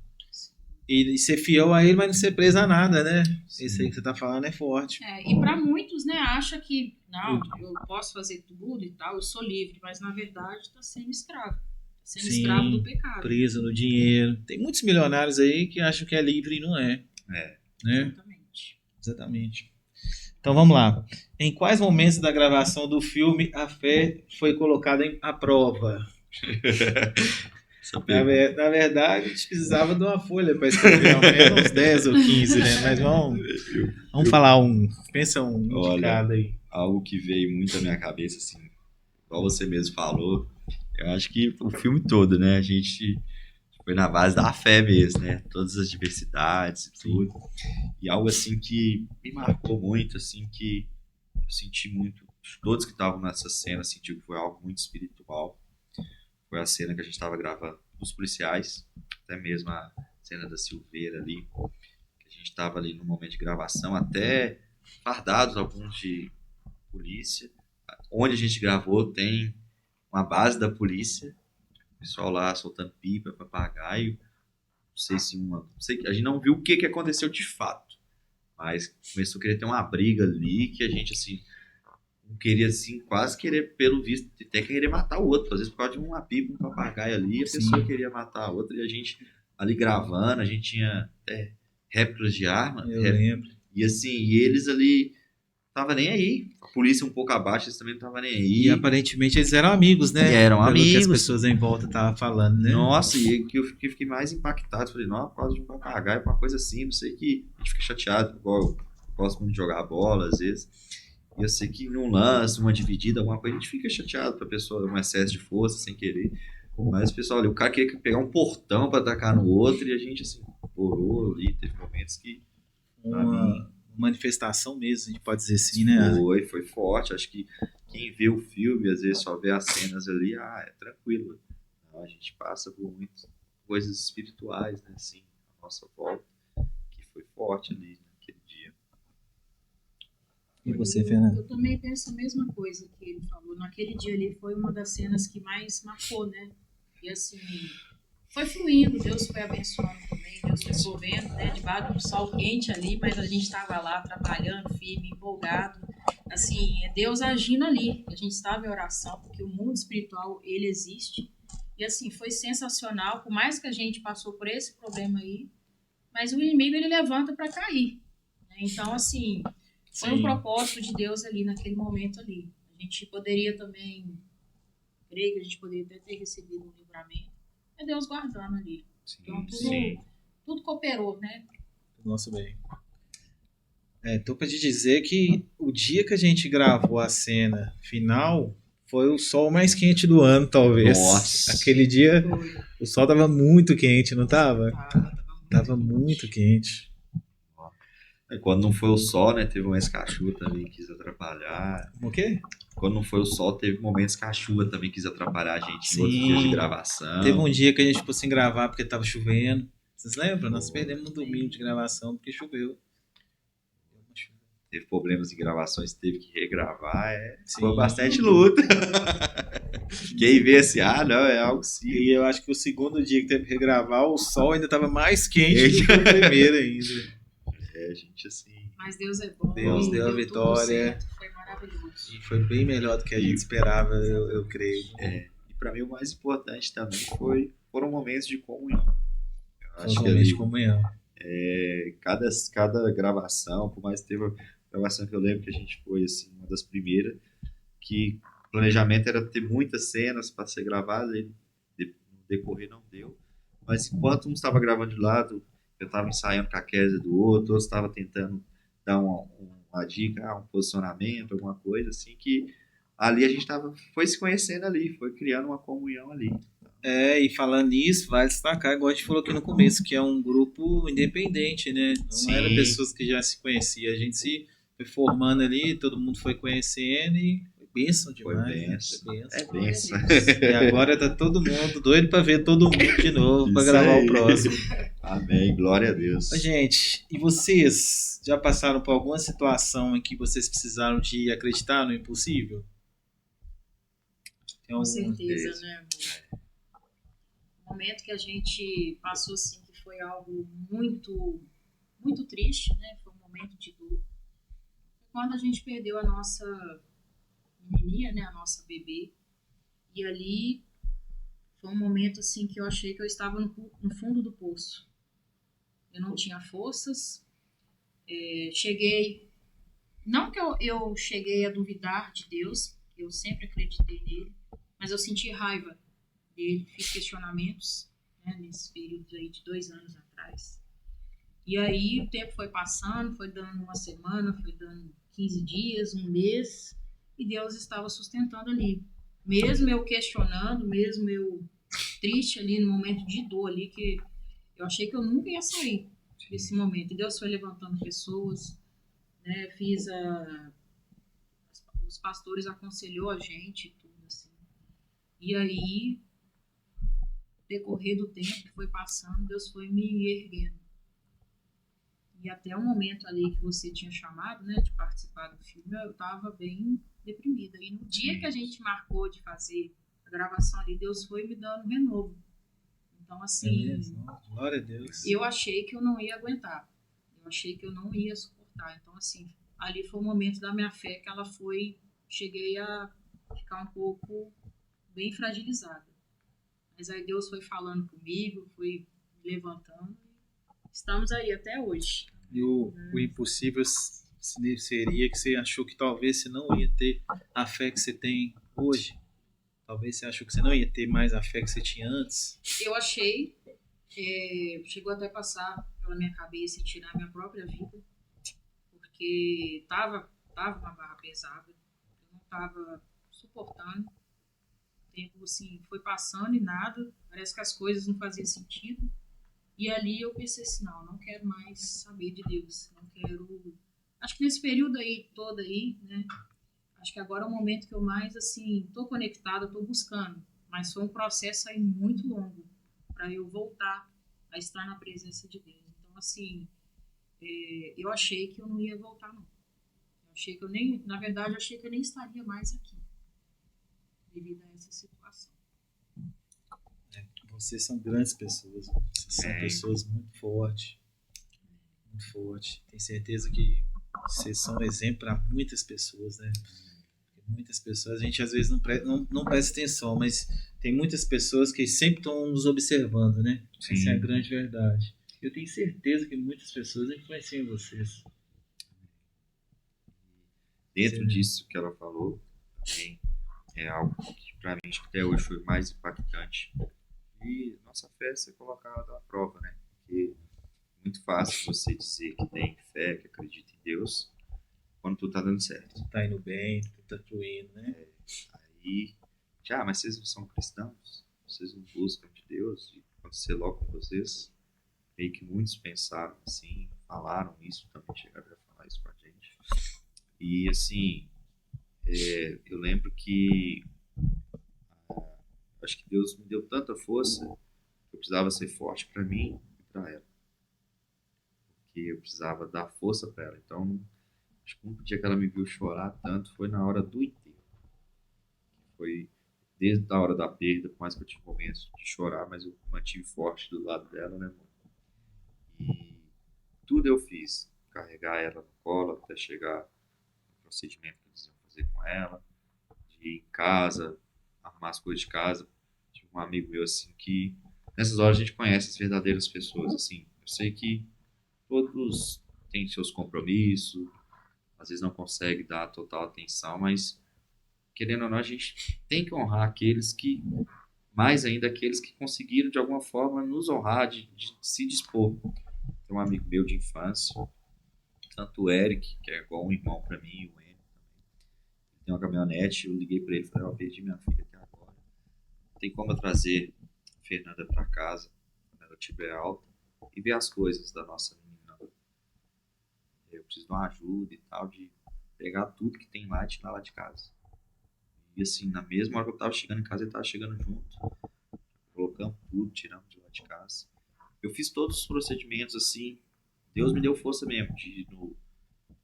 e ser fiel a ele, mas não ser preso a nada, né? Isso aí que você tá falando é forte. E para muitos, né, acha que não, eu posso fazer tudo e tal, eu sou livre, mas na verdade está sendo escravo. Sendo escravo do pecado. Preso no dinheiro. Tem muitos milionários aí que acham que é livre e não é. É. Né? Exatamente. Então vamos lá. Em quais momentos da gravação do filme a fé foi colocada à prova? Na verdade, a gente precisava de uma folha para escrever, ao menos uns 10 ou 15, né? Mas vamos falar pensa um de cada aí. Algo que veio muito à minha cabeça, assim, igual você mesmo falou, eu acho que o filme todo, né? A gente foi na base da fé mesmo, né? Todas as diversidades e tudo. E algo assim que me marcou muito, assim, que eu senti muito, todos que estavam nessa cena sentiram que foi algo muito espiritual. Foi a cena que a gente estava gravando dos policiais, até mesmo a cena da Silveira ali, que a gente estava ali no momento de gravação, até fardados alguns de polícia. Onde a gente gravou tem uma base da polícia, o pessoal lá soltando pipa, papagaio. Não sei se a gente não viu o que aconteceu de fato, mas começou a querer ter uma briga ali que a gente assim não queria assim quase querer, pelo visto, até querer matar o outro, às vezes por causa de uma pipa, um papagaio ali, a pessoa queria matar a outra e a gente ali gravando, a gente tinha até réplicas de arma, eu lembro. E assim, eles ali tava nem aí. A polícia um pouco abaixo, eles também não tava nem aí. E aparentemente eles eram amigos, né? Eram amigos. Que as pessoas em volta estavam falando, né? Nossa, e que eu fiquei mais impactado. Falei, não, por causa de um papagaio, uma coisa assim, não sei, que a gente fica chateado, igual eu gosto muito de jogar bola, às vezes. E eu sei que num lance, uma dividida, alguma coisa, a gente fica chateado pra pessoa, um excesso de força, sem querer. Mas, pessoal, ali, o cara queria pegar um portão pra atacar no outro e a gente, assim, porou ali, teve momentos que... Uma manifestação mesmo, a gente pode dizer assim, né? Foi forte. Acho que quem vê o filme, às vezes só vê as cenas ali, é tranquilo. Não, a gente passa por muitas coisas espirituais, né, assim, à nossa volta, que foi forte ali naquele dia. E você, Fernanda? Eu também penso a mesma coisa que ele falou. Naquele dia ali foi uma das cenas que mais marcou, né? E assim, foi fluindo, Deus foi abençoando também, Deus foi provendo, né? Debaixo do sol quente ali, mas a gente estava lá trabalhando, firme, empolgado. Assim, é Deus agindo ali. A gente estava em oração, porque o mundo espiritual, ele existe. E assim, foi sensacional, por mais que a gente passou por esse problema aí, mas o inimigo, ele levanta para cair. Né? Então, assim, foi um propósito de Deus ali, naquele momento ali. A gente poderia também, creio que a gente poderia até ter recebido um livramento. É Deus guardando ali. Então, tudo cooperou, né? Nossa, bem. Tô pra te dizer que o dia que a gente gravou a cena final foi o sol mais quente do ano, talvez. Nossa. Aquele dia o sol tava muito quente, não tava? Tava muito quente. Quando não foi o sol, né, teve um ex-cachuva também que quis atrapalhar. O quê? Quando não foi o sol, teve momentos que a chuva também quis atrapalhar a gente em outros dias de gravação. Teve um dia que a gente ficou sem gravar porque tava chovendo. Vocês lembram? Nós perdemos um domingo de gravação porque choveu. Teve problemas de gravações, teve que regravar. Foi bastante luta. Quem vê assim, não, é algo sim. E eu acho que o segundo dia que teve que regravar, o sol ainda tava mais quente do que o primeiro ainda. Gente, assim... Mas Deus é bom. Deus deu a vitória. Foi maravilhoso. E foi bem melhor do que a gente esperava, eu creio. E para mim o mais importante também foram momentos de comunhão. Eu acho momentos de comunhão. Cada gravação, por mais que teve uma gravação que eu lembro que a gente foi assim, uma das primeiras, que o planejamento era ter muitas cenas para ser gravadas, e no decorrer não deu. Mas enquanto um estava gravando de lado, eu estava ensaiando com a Kézia do outro estava tentando dar uma dica, um posicionamento, alguma coisa assim, que ali a gente foi se conhecendo ali, foi criando uma comunhão ali. E falando nisso, vale destacar, igual a gente falou aqui no começo, que é um grupo independente, né? Não eram pessoas que já se conheciam, a gente se foi formando ali, todo mundo foi conhecendo e foi bênção Foi demais. Né? benção. Foi bênção. É benção. E agora tá todo mundo doido pra ver todo mundo de novo, pra Isso gravar aí. o próximo. Amém, glória a Deus. Ô, gente, e vocês já passaram por alguma situação em que vocês precisaram de acreditar no impossível? Tem Com alguma? certeza, né, amor? O momento que a gente passou, assim, que foi algo muito, muito triste, né? Foi um momento de dor. Foi quando a gente perdeu a nossa menininha, né? A nossa bebê. E ali foi um momento, assim, que eu achei que eu estava no fundo do poço. Eu não tinha forças. Cheguei... Não que eu cheguei a duvidar de Deus, eu sempre acreditei nele, mas eu senti raiva dele, fiz questionamentos, né, nesse período aí de 2 anos atrás. E aí o tempo foi passando, foi dando uma semana, foi dando 15 dias, um mês, e Deus estava sustentando ali. Mesmo eu questionando, mesmo eu triste ali, no momento de dor ali, que eu achei que eu nunca ia sair desse momento. E Deus foi levantando pessoas, né, os pastores aconselhou a gente, tudo assim. E aí, decorrer do tempo que foi passando, Deus foi me erguendo. E até o momento ali que você tinha chamado, né, de participar do filme, eu estava bem deprimida. E no dia que a gente marcou de fazer a gravação ali, Deus foi me dando um renovo. Então, assim, mesmo? Glória a Deus. eu achei que eu não ia aguentar. Eu achei que eu não ia suportar. Então, assim, ali foi o momento da minha fé que ela foi... Cheguei a ficar um pouco bem fragilizada. Mas aí Deus foi falando comigo, foi me levantando. Estamos aí até hoje. E o impossível seria que você achou que talvez você não ia ter a fé que você tem hoje. Talvez você achou que você não ia ter mais a fé que você tinha antes. Eu achei, chegou até a passar pela minha cabeça em tirar minha própria vida, porque tava uma barra pesada, eu não tava suportando. O tempo assim foi passando e nada, parece que as coisas não faziam sentido. E ali eu pensei assim, não quero mais saber de Deus, não quero... Acho que nesse período aí, todo aí, né, acho que agora é o momento que eu mais, assim, tô conectada, tô buscando, mas foi um processo aí muito longo para eu voltar a estar na presença de Deus. Então, assim, eu achei que eu não ia voltar, não. Eu achei que eu nem, na verdade, eu achei que eu nem estaria mais aqui, devido a essa situação. Vocês são grandes pessoas. Vocês são pessoas muito fortes. Muito fortes. Tenho certeza que vocês são um exemplo para muitas pessoas, né? Muitas pessoas, a gente às vezes não presta atenção, mas tem muitas pessoas que sempre estão nos observando, né? Sim. Essa é a grande verdade. Eu tenho certeza que muitas pessoas influenciam vocês. Dentro disso que ela falou, também é algo que para mim até hoje foi mais impactante. E nossa fé é ser colocada à prova, né? Porque é muito fácil você dizer que tem fé, que acredita em Deus, quando tudo tá dando certo. Tá indo bem, tudo tá fluindo, né? Aí, mas vocês não são cristãos? Vocês não buscam de Deus? E acontecer logo com vocês? Creio que muitos pensaram assim, falaram isso, também chegaram a falar isso pra gente. E assim, eu lembro que acho que Deus me deu tanta força que eu precisava ser forte para mim e para ela. Porque eu precisava dar força para ela. Então, acho que o único dia que ela me viu chorar tanto foi na hora do enterro. Foi desde a hora da perda, por mais que eu tive momentos de chorar, mas eu mantive forte do lado dela, né, amor? E tudo eu fiz. Carregar ela no colo até chegar no procedimento que eles iam fazer com ela, de ir em casa, arrumar as coisas de casa. Tive um amigo meu assim que nessas horas a gente conhece as verdadeiras pessoas, assim. Eu sei que todos têm seus compromissos, às vezes não consegue dar total atenção, mas querendo ou não a gente tem que honrar aqueles que, mais ainda aqueles que conseguiram de alguma forma nos honrar, de se dispor. Tem um amigo meu de infância, tanto o Eric, que é igual um irmão para mim, o Enio também. Ele tem uma caminhonete, eu liguei para ele e falei, eu perdi minha filha até agora. Tem como eu trazer a Fernanda para casa, quando ela estiver alta, e ver as coisas da nossa menina. Eu preciso de uma ajuda e tal, de pegar tudo que tem lá e tirar lá de casa. E assim, na mesma hora que eu tava chegando em casa, ele tava chegando junto. Colocamos tudo, tiramos de lá de casa. Eu fiz todos os procedimentos assim. Deus me deu força mesmo de ir no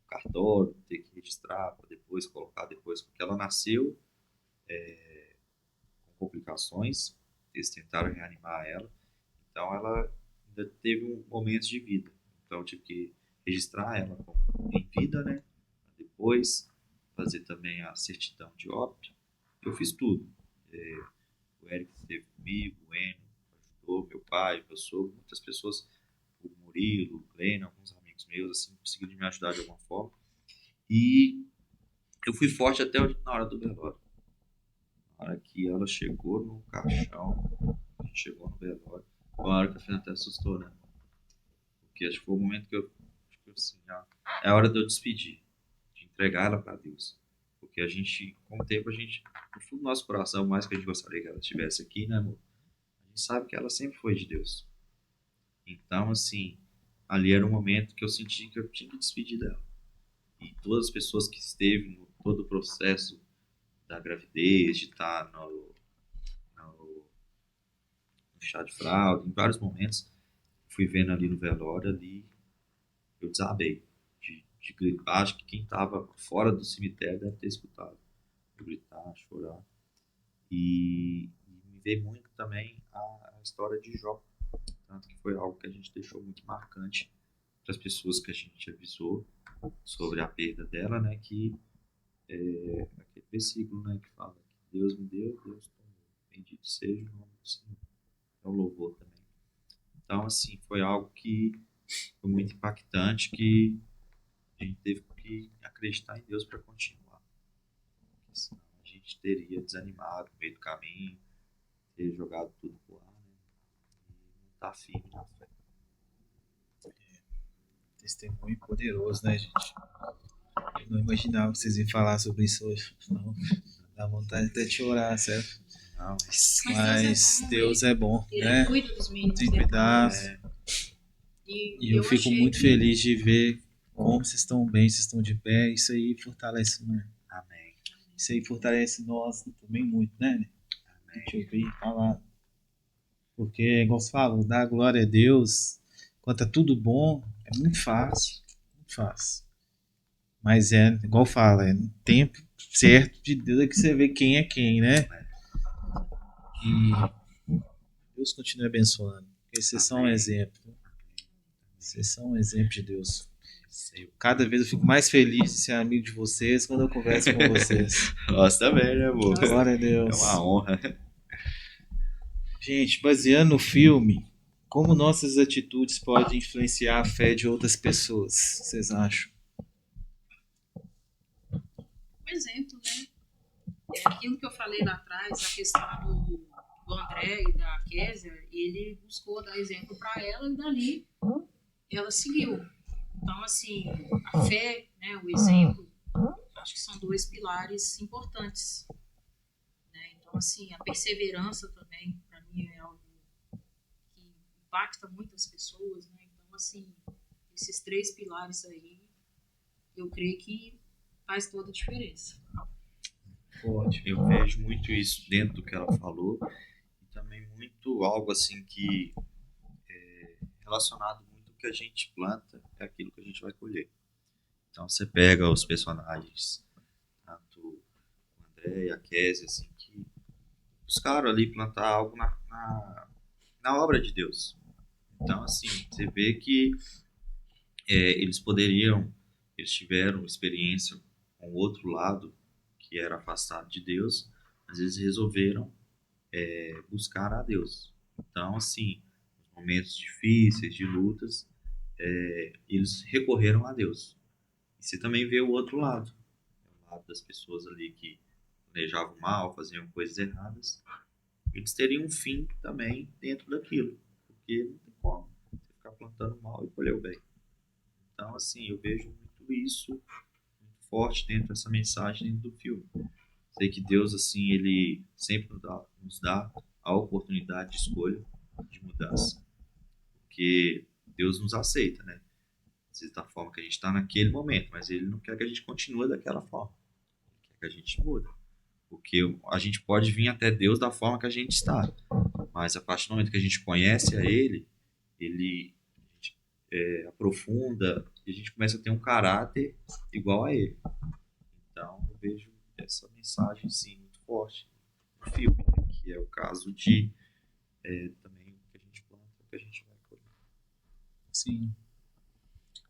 cartório, ter que registrar, para depois colocar depois, porque ela nasceu com complicações. Eles tentaram reanimar ela. Então ela ainda teve momentos de vida. Então eu tive que registrar ela em vida, né? Depois fazer também a certidão de óbito. Eu fiz tudo. O Érico esteve comigo, o Enio ajudou, meu pai, meu sogro, muitas pessoas, o Murilo, o Glenn, alguns amigos meus, assim, conseguiram me ajudar de alguma forma. E eu fui forte até na hora do velório. Na hora que ela chegou no caixão, a gente chegou no velório, foi a hora que a Fernanda até assustou, né? Porque acho que foi o momento que eu assim, é a hora de eu despedir, de entregar ela para Deus. Porque a gente, com o tempo, a gente, no fundo do nosso coração, mais que a gente gostaria que ela estivesse aqui, né, amor? A gente sabe que ela sempre foi de Deus. Então, assim, ali era um momento que eu senti que eu tinha que despedir dela. E todas as pessoas que esteve no todo o processo da gravidez, de estar no chá de fralda, em vários momentos, fui vendo ali no velório, ali eu desabei de gritar. Acho que quem estava fora do cemitério deve ter escutado eu gritar, chorar. E me veio muito também a história de Jó, tanto que foi algo que a gente deixou muito marcante para as pessoas que a gente avisou sobre a perda dela, né? Que aquele versículo, né? Que fala que Deus me deu, Deus tomou. Bendito seja o nome do Senhor. É o louvor também. Então, assim, foi algo que foi muito impactante, que a gente teve que acreditar em Deus para continuar. Porque senão a gente teria desanimado no meio do caminho, ter jogado tudo pro ar, né? E não tá firme na fé. Testemunho poderoso, né, gente? Eu não imaginava que vocês iam falar sobre isso hoje. Não. Dá vontade até de chorar, certo? Não, Mas Deus é bom, Ele né? cuida dos meninos Tem dele. cuidado. E eu fico achei muito que feliz de ver como vocês estão bem, vocês estão de pé. Isso aí fortalece, né? amém. Isso aí fortalece nós também muito, né? Amém. Te ouvir falar. Porque, igual você falou, dar glória a Deus, quando tá tudo bom, é muito fácil. Muito fácil. Mas é, igual fala, é no tempo certo de Deus é que você vê quem é quem, né? E Deus continue abençoando. Porque vocês são um exemplo. Vocês são um exemplo de Deus. Cada vez eu fico mais feliz de ser amigo de vocês quando eu converso com vocês. Nós também, né, amor? Glória a É Deus. uma honra. Gente, baseando no filme, como nossas atitudes podem influenciar a fé de outras pessoas? Vocês acham? um exemplo, né? É aquilo que eu falei lá atrás, a questão do André e da Késia, ele buscou dar exemplo para ela e dali ela seguiu. Então, assim, a fé, né, o exemplo, acho que são dois pilares importantes. Né? Então, assim, a perseverança também, para mim, é algo que impacta muitas pessoas. Né? Então, assim, esses três pilares aí, eu creio que faz toda a diferença. Eu vejo muito isso dentro do que ela falou e também muito algo assim que é relacionado muito ao que a gente planta é aquilo que a gente vai colher. Então você pega os personagens, tanto o André e a Kézia, assim, que buscaram ali plantar algo na obra de Deus. Então, assim, você vê que eles poderiam, eles tiveram experiência com o outro lado, que era afastado de Deus, mas eles resolveram buscar a Deus. Então, assim, nos momentos difíceis, de lutas, eles recorreram a Deus. E você também vê o outro lado, o lado das pessoas ali que planejavam mal, faziam coisas erradas, eles teriam um fim também dentro daquilo, porque não tem como você ficar plantando mal e colher o bem. Então, assim, eu vejo muito isso muito forte dentro dessa mensagem do filme. Sei que Deus, assim, ele sempre nos dá a oportunidade de escolha, de mudança, porque Deus nos aceita, né? Às vezes da forma que a gente está naquele momento, mas ele não quer que a gente continue daquela forma. Ele quer que a gente muda. Porque a gente pode vir até Deus da forma que a gente está, mas a partir do momento que a gente conhece a Ele, Ele aprofunda e a gente começa a ter um caráter igual a Ele. Então, eu vejo essa mensagem, sim, muito forte no filme, né? Que é o caso de também o que a gente planta, o que a gente vai colher. Sim.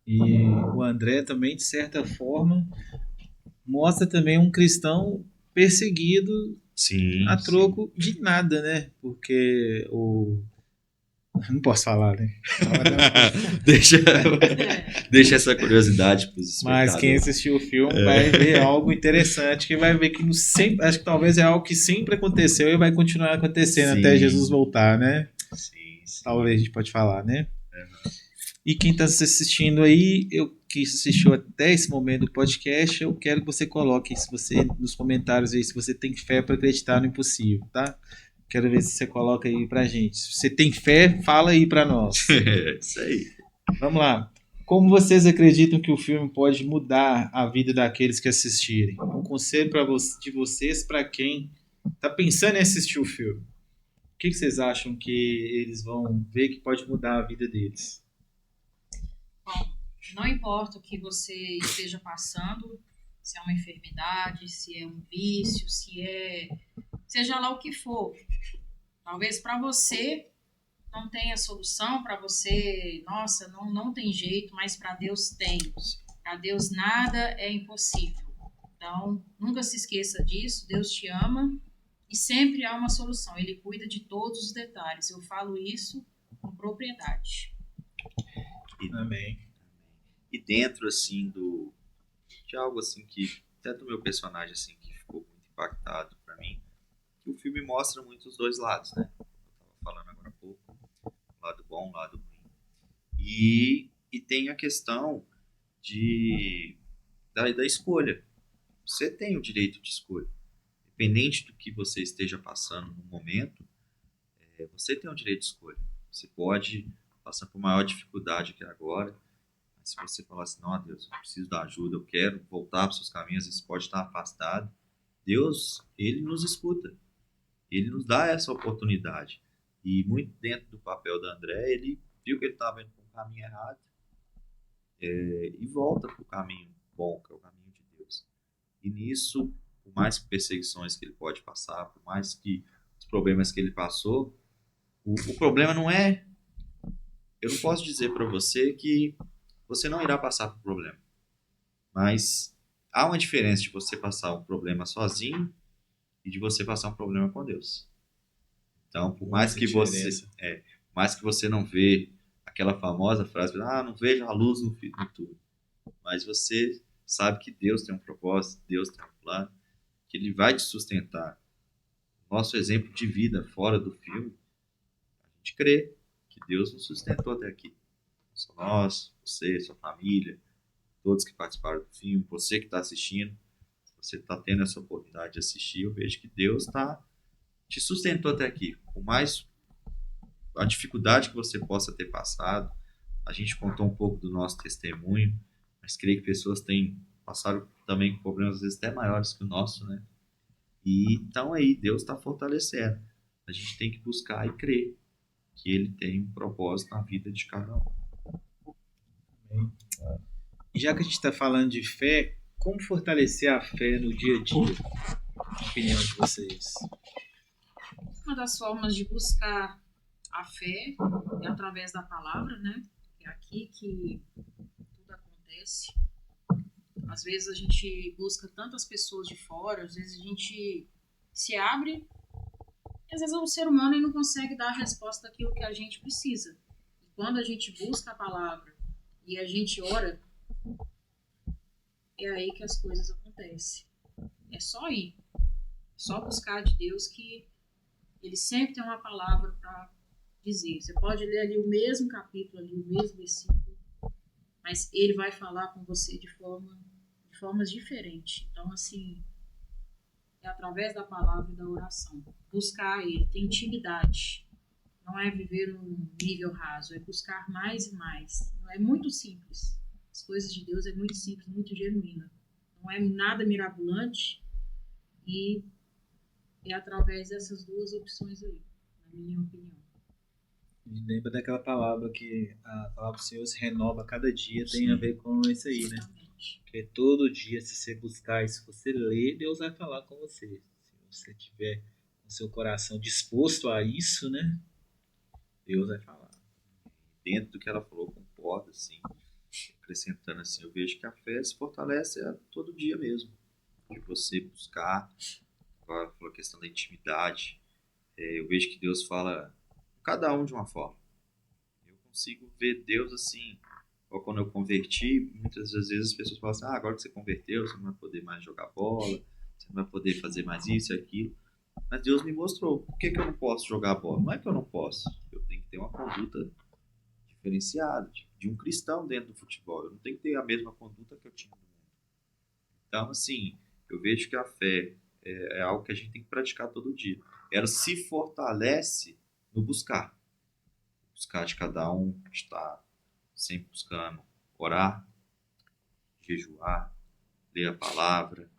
E o André também, de certa forma, mostra também um cristão perseguido Sim, a sim. troco de nada, né? Porque o... Não posso falar, né? Deixa essa curiosidade para os Mas quem espectadores. assistiu o filme vai ver algo interessante, que vai ver que sempre, acho que talvez é algo que sempre aconteceu e vai continuar acontecendo Sim. até Jesus voltar, né? Sim, sim. Talvez a gente pode falar, né? E quem está assistindo aí, que assistiu até esse momento do podcast, eu quero que você coloque se você, nos comentários aí se você tem fé para acreditar no impossível, tá? Quero ver se você coloca aí pra gente. Se você tem fé, fala aí pra nós. Isso aí. Vamos lá. Como vocês acreditam que o filme pode mudar a vida daqueles que assistirem? Um conselho de vocês para quem está pensando em assistir o filme. O que vocês acham que eles vão ver que pode mudar a vida deles? Bom, não importa o que você esteja passando, se é uma enfermidade, se é um vício, seja lá o que for. Talvez para você não tenha solução, para você, nossa, não tem jeito, mas para Deus tem. Para Deus nada é impossível. Então, nunca se esqueça disso. Deus te ama e sempre há uma solução. Ele cuida de todos os detalhes. Eu falo isso com propriedade. Amém. E dentro, assim, de algo, assim, que até do meu personagem, assim, que ficou muito impactado pra mim, que o filme mostra muito os dois lados, né? Eu tava falando agora há pouco, lado bom, lado ruim. E tem a questão da escolha. Você tem o direito de escolha. Independente do que você esteja passando no momento, você tem o direito de escolha. Você pode passar por maior dificuldade que agora, mas se você falar assim, não, Deus, eu preciso da ajuda, eu quero voltar para os seus caminhos, você pode estar afastado. Deus, Ele nos escuta. Ele nos dá essa oportunidade. E muito dentro do papel da André, ele viu que ele estava indo para um caminho errado e volta para o caminho bom, que é o caminho de Deus. E nisso, por mais perseguições que ele pode passar, por mais que os problemas que ele passou, o problema não é... Eu não posso dizer para você que você não irá passar por problema. Mas há uma diferença de você passar um problema sozinho e de você passar um problema com Deus. Então, por mais que você não vê aquela famosa frase, não vejo a luz no túnel, mas você sabe que Deus tem um propósito, Deus tem um plano, que Ele vai te sustentar. Nosso exemplo de vida fora do filme, a gente crê que Deus nos sustentou até aqui. Só nós, você, sua família, todos que participaram do filme, você que está assistindo, se você está tendo essa oportunidade de assistir, eu vejo que Deus te sustentou até aqui. Por mais a dificuldade que você possa ter passado, a gente contou um pouco do nosso testemunho, mas creio que pessoas têm passado também com problemas às vezes até maiores que o nosso, né? E então aí, Deus está fortalecendo. A gente tem que buscar e crer que Ele tem um propósito na vida de cada um. E já que a gente está falando de fé, como fortalecer a fé no dia a dia? Na opinião de vocês. Uma das formas de buscar a fé é através da palavra, né? É aqui que tudo acontece. Às vezes a gente busca tantas pessoas de fora, às vezes a gente se abre, e às vezes o ser humano ele não consegue dar a resposta daquilo que a gente precisa. E quando a gente busca a palavra e a gente ora, é aí que as coisas acontecem. É só ir. É só buscar de Deus que Ele sempre tem uma palavra para dizer. Você pode ler ali o mesmo capítulo, ali o mesmo versículo, mas Ele vai falar com você de formas diferentes. Então, assim, é através da palavra e da oração. Buscar Ele, ter intimidade. Não é viver num nível raso, é buscar mais e mais. É muito simples. As coisas de Deus é muito simples, muito genuína. Não é nada mirabolante e é através dessas duas opções aí, na minha opinião. Me lembra daquela palavra que a palavra do Senhor se renova a cada dia, tem a ver com isso aí, né? Porque todo dia, se você buscar e se você ler, Deus vai falar com você. Se você tiver o seu coração disposto a isso, né? Deus vai falar. Dentro do que ela falou, concordo, assim, acrescentando assim, eu vejo que a fé se fortalece todo dia mesmo. De você buscar, agora falou a questão da intimidade, eu vejo que Deus fala com cada um de uma forma. Eu consigo ver Deus assim, ou quando eu converti, muitas das vezes as pessoas falam assim, agora que você converteu, você não vai poder mais jogar bola, você não vai poder fazer mais isso e aquilo. Mas Deus me mostrou, por que eu não posso jogar bola? Não é que eu não posso, eu tenho que ter uma conduta diferenciada, de um cristão dentro do futebol. Eu não tenho que ter a mesma conduta que eu tinha no mundo. Então, assim, eu vejo que a fé é algo que a gente tem que praticar todo dia. Ela se fortalece no buscar. Buscar de cada um, estar sempre buscando orar, jejuar, ler a palavra.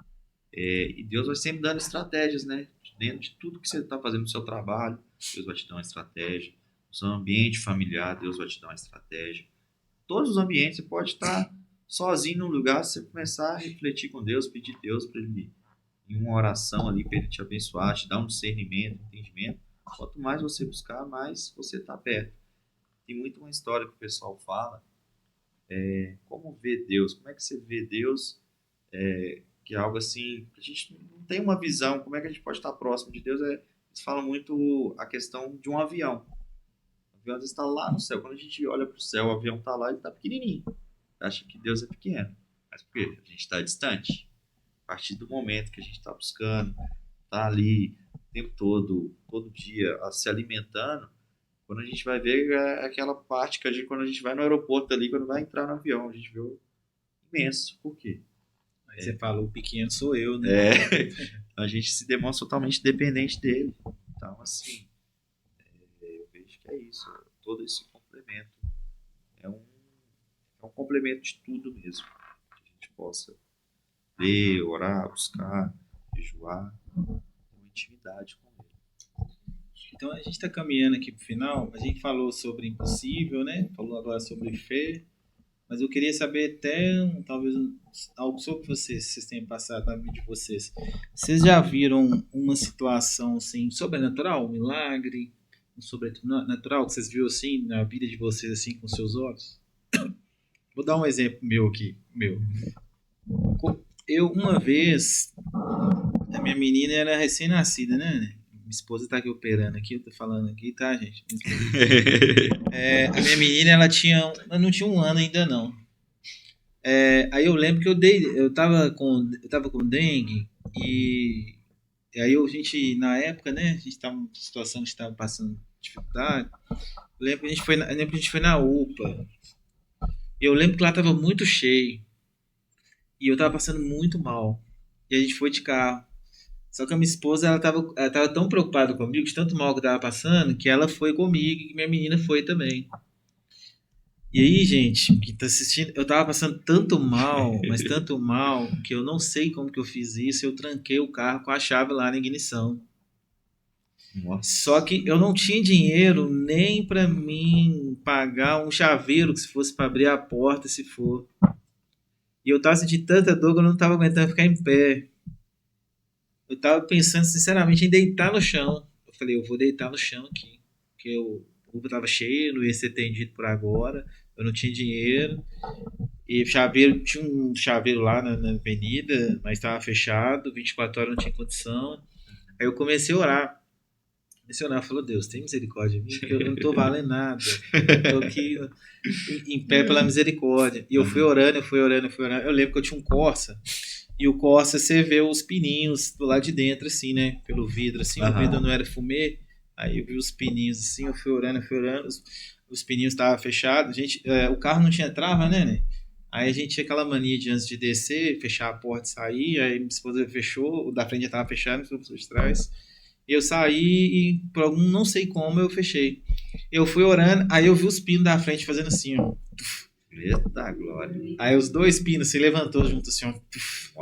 E Deus vai sempre dando estratégias, né? Dentro de tudo que você está fazendo no seu trabalho, Deus vai te dar uma estratégia. No seu ambiente familiar, Deus vai te dar uma estratégia. Todos os ambientes, você pode estar sozinho num lugar, você começar a refletir com Deus, pedir a Deus para Ele, em uma oração ali, para Ele te abençoar, te dar um discernimento, entendimento. Quanto mais você buscar, mais você está perto. Tem muito uma história que o pessoal fala, como ver Deus, como é que você vê Deus, que é algo assim, a gente não tem uma visão, como é que a gente pode estar próximo de Deus, eles falam muito a questão de um avião. O avião está lá no céu, quando a gente olha para o céu, o avião está lá, ele está pequenininho, acha que Deus é pequeno, mas por quê? A gente está distante. A partir do momento que a gente está buscando, está ali o tempo todo dia, se alimentando, quando a gente vai ver aquela parte que quando a gente vai no aeroporto ali, quando vai entrar no avião, a gente vê o imenso. Por quê? Aí você falou, o pequeno sou eu, né? A gente se demonstra totalmente dependente dele. Então, assim, eu vejo que é isso. Todo esse complemento é um complemento de tudo mesmo. Que a gente possa ler, orar, buscar, jejuar, ter uma intimidade com ele. Então a gente está caminhando aqui para o final. A gente falou sobre impossível, né? Falou agora sobre fé. Mas eu queria saber até, talvez, algo sobre vocês, se vocês têm passado na vida de vocês. Vocês já viram uma situação, assim, sobrenatural, um milagre, um sobrenatural que vocês viram, assim, na vida de vocês, assim, com seus olhos? Vou dar um exemplo meu aqui, Eu, uma vez, a minha menina era recém-nascida, né? Minha esposa tá aqui operando aqui, eu tô falando aqui, tá, gente? A minha menina, ela não tinha um ano ainda, não. Aí eu lembro que eu tava com dengue e aí a gente, na época, né, a gente tava numa situação que estava passando dificuldade. Eu lembro que a gente foi na UPA. E eu lembro que lá tava muito cheio. E eu tava passando muito mal. E a gente foi de carro. Só que a minha esposa, ela tava tão preocupada comigo, de tanto mal que eu tava passando, que ela foi comigo e minha menina foi também. E aí, gente, que tá assistindo, eu tava passando tanto mal, mas tanto mal, que eu não sei como que eu fiz isso, eu tranquei o carro com a chave lá na ignição. Nossa. Só que eu não tinha dinheiro nem pra mim pagar um chaveiro, que se fosse pra abrir a porta, se for. E eu tava sentindo tanta dor que eu não tava aguentando ficar em pé. Eu tava pensando, sinceramente, em deitar no chão. Eu falei, eu vou deitar no chão aqui. Porque o Uber tava cheio, não ia ser atendido por agora. Eu não tinha dinheiro. E tinha um chaveiro lá na avenida, mas tava fechado, 24 horas não tinha condição. Aí eu comecei a orar. Falou, Deus, tem misericórdia de mim, porque eu não tô valendo nada. Eu tô aqui em pé pela misericórdia. E eu fui orando. Eu lembro que eu tinha um Corsa. E o Corsa, você vê os pininhos do lado de dentro, assim, né? Pelo vidro, assim. O vidro não era fumê. Aí eu vi os pininhos, assim. Eu fui orando. Os pininhos estavam fechados. O carro não tinha trava, né? Aí a gente tinha aquela mania de, antes de descer, fechar a porta e sair. Aí minha esposa fechou. O da frente já estava fechado, o de trás. Eu saí e, por algum, não sei como, eu fechei. Eu fui orando. Aí eu vi os pinos da frente fazendo assim, ó. Eita, glória. Aí os 2 pinos se levantou junto assim, ó. Tuf.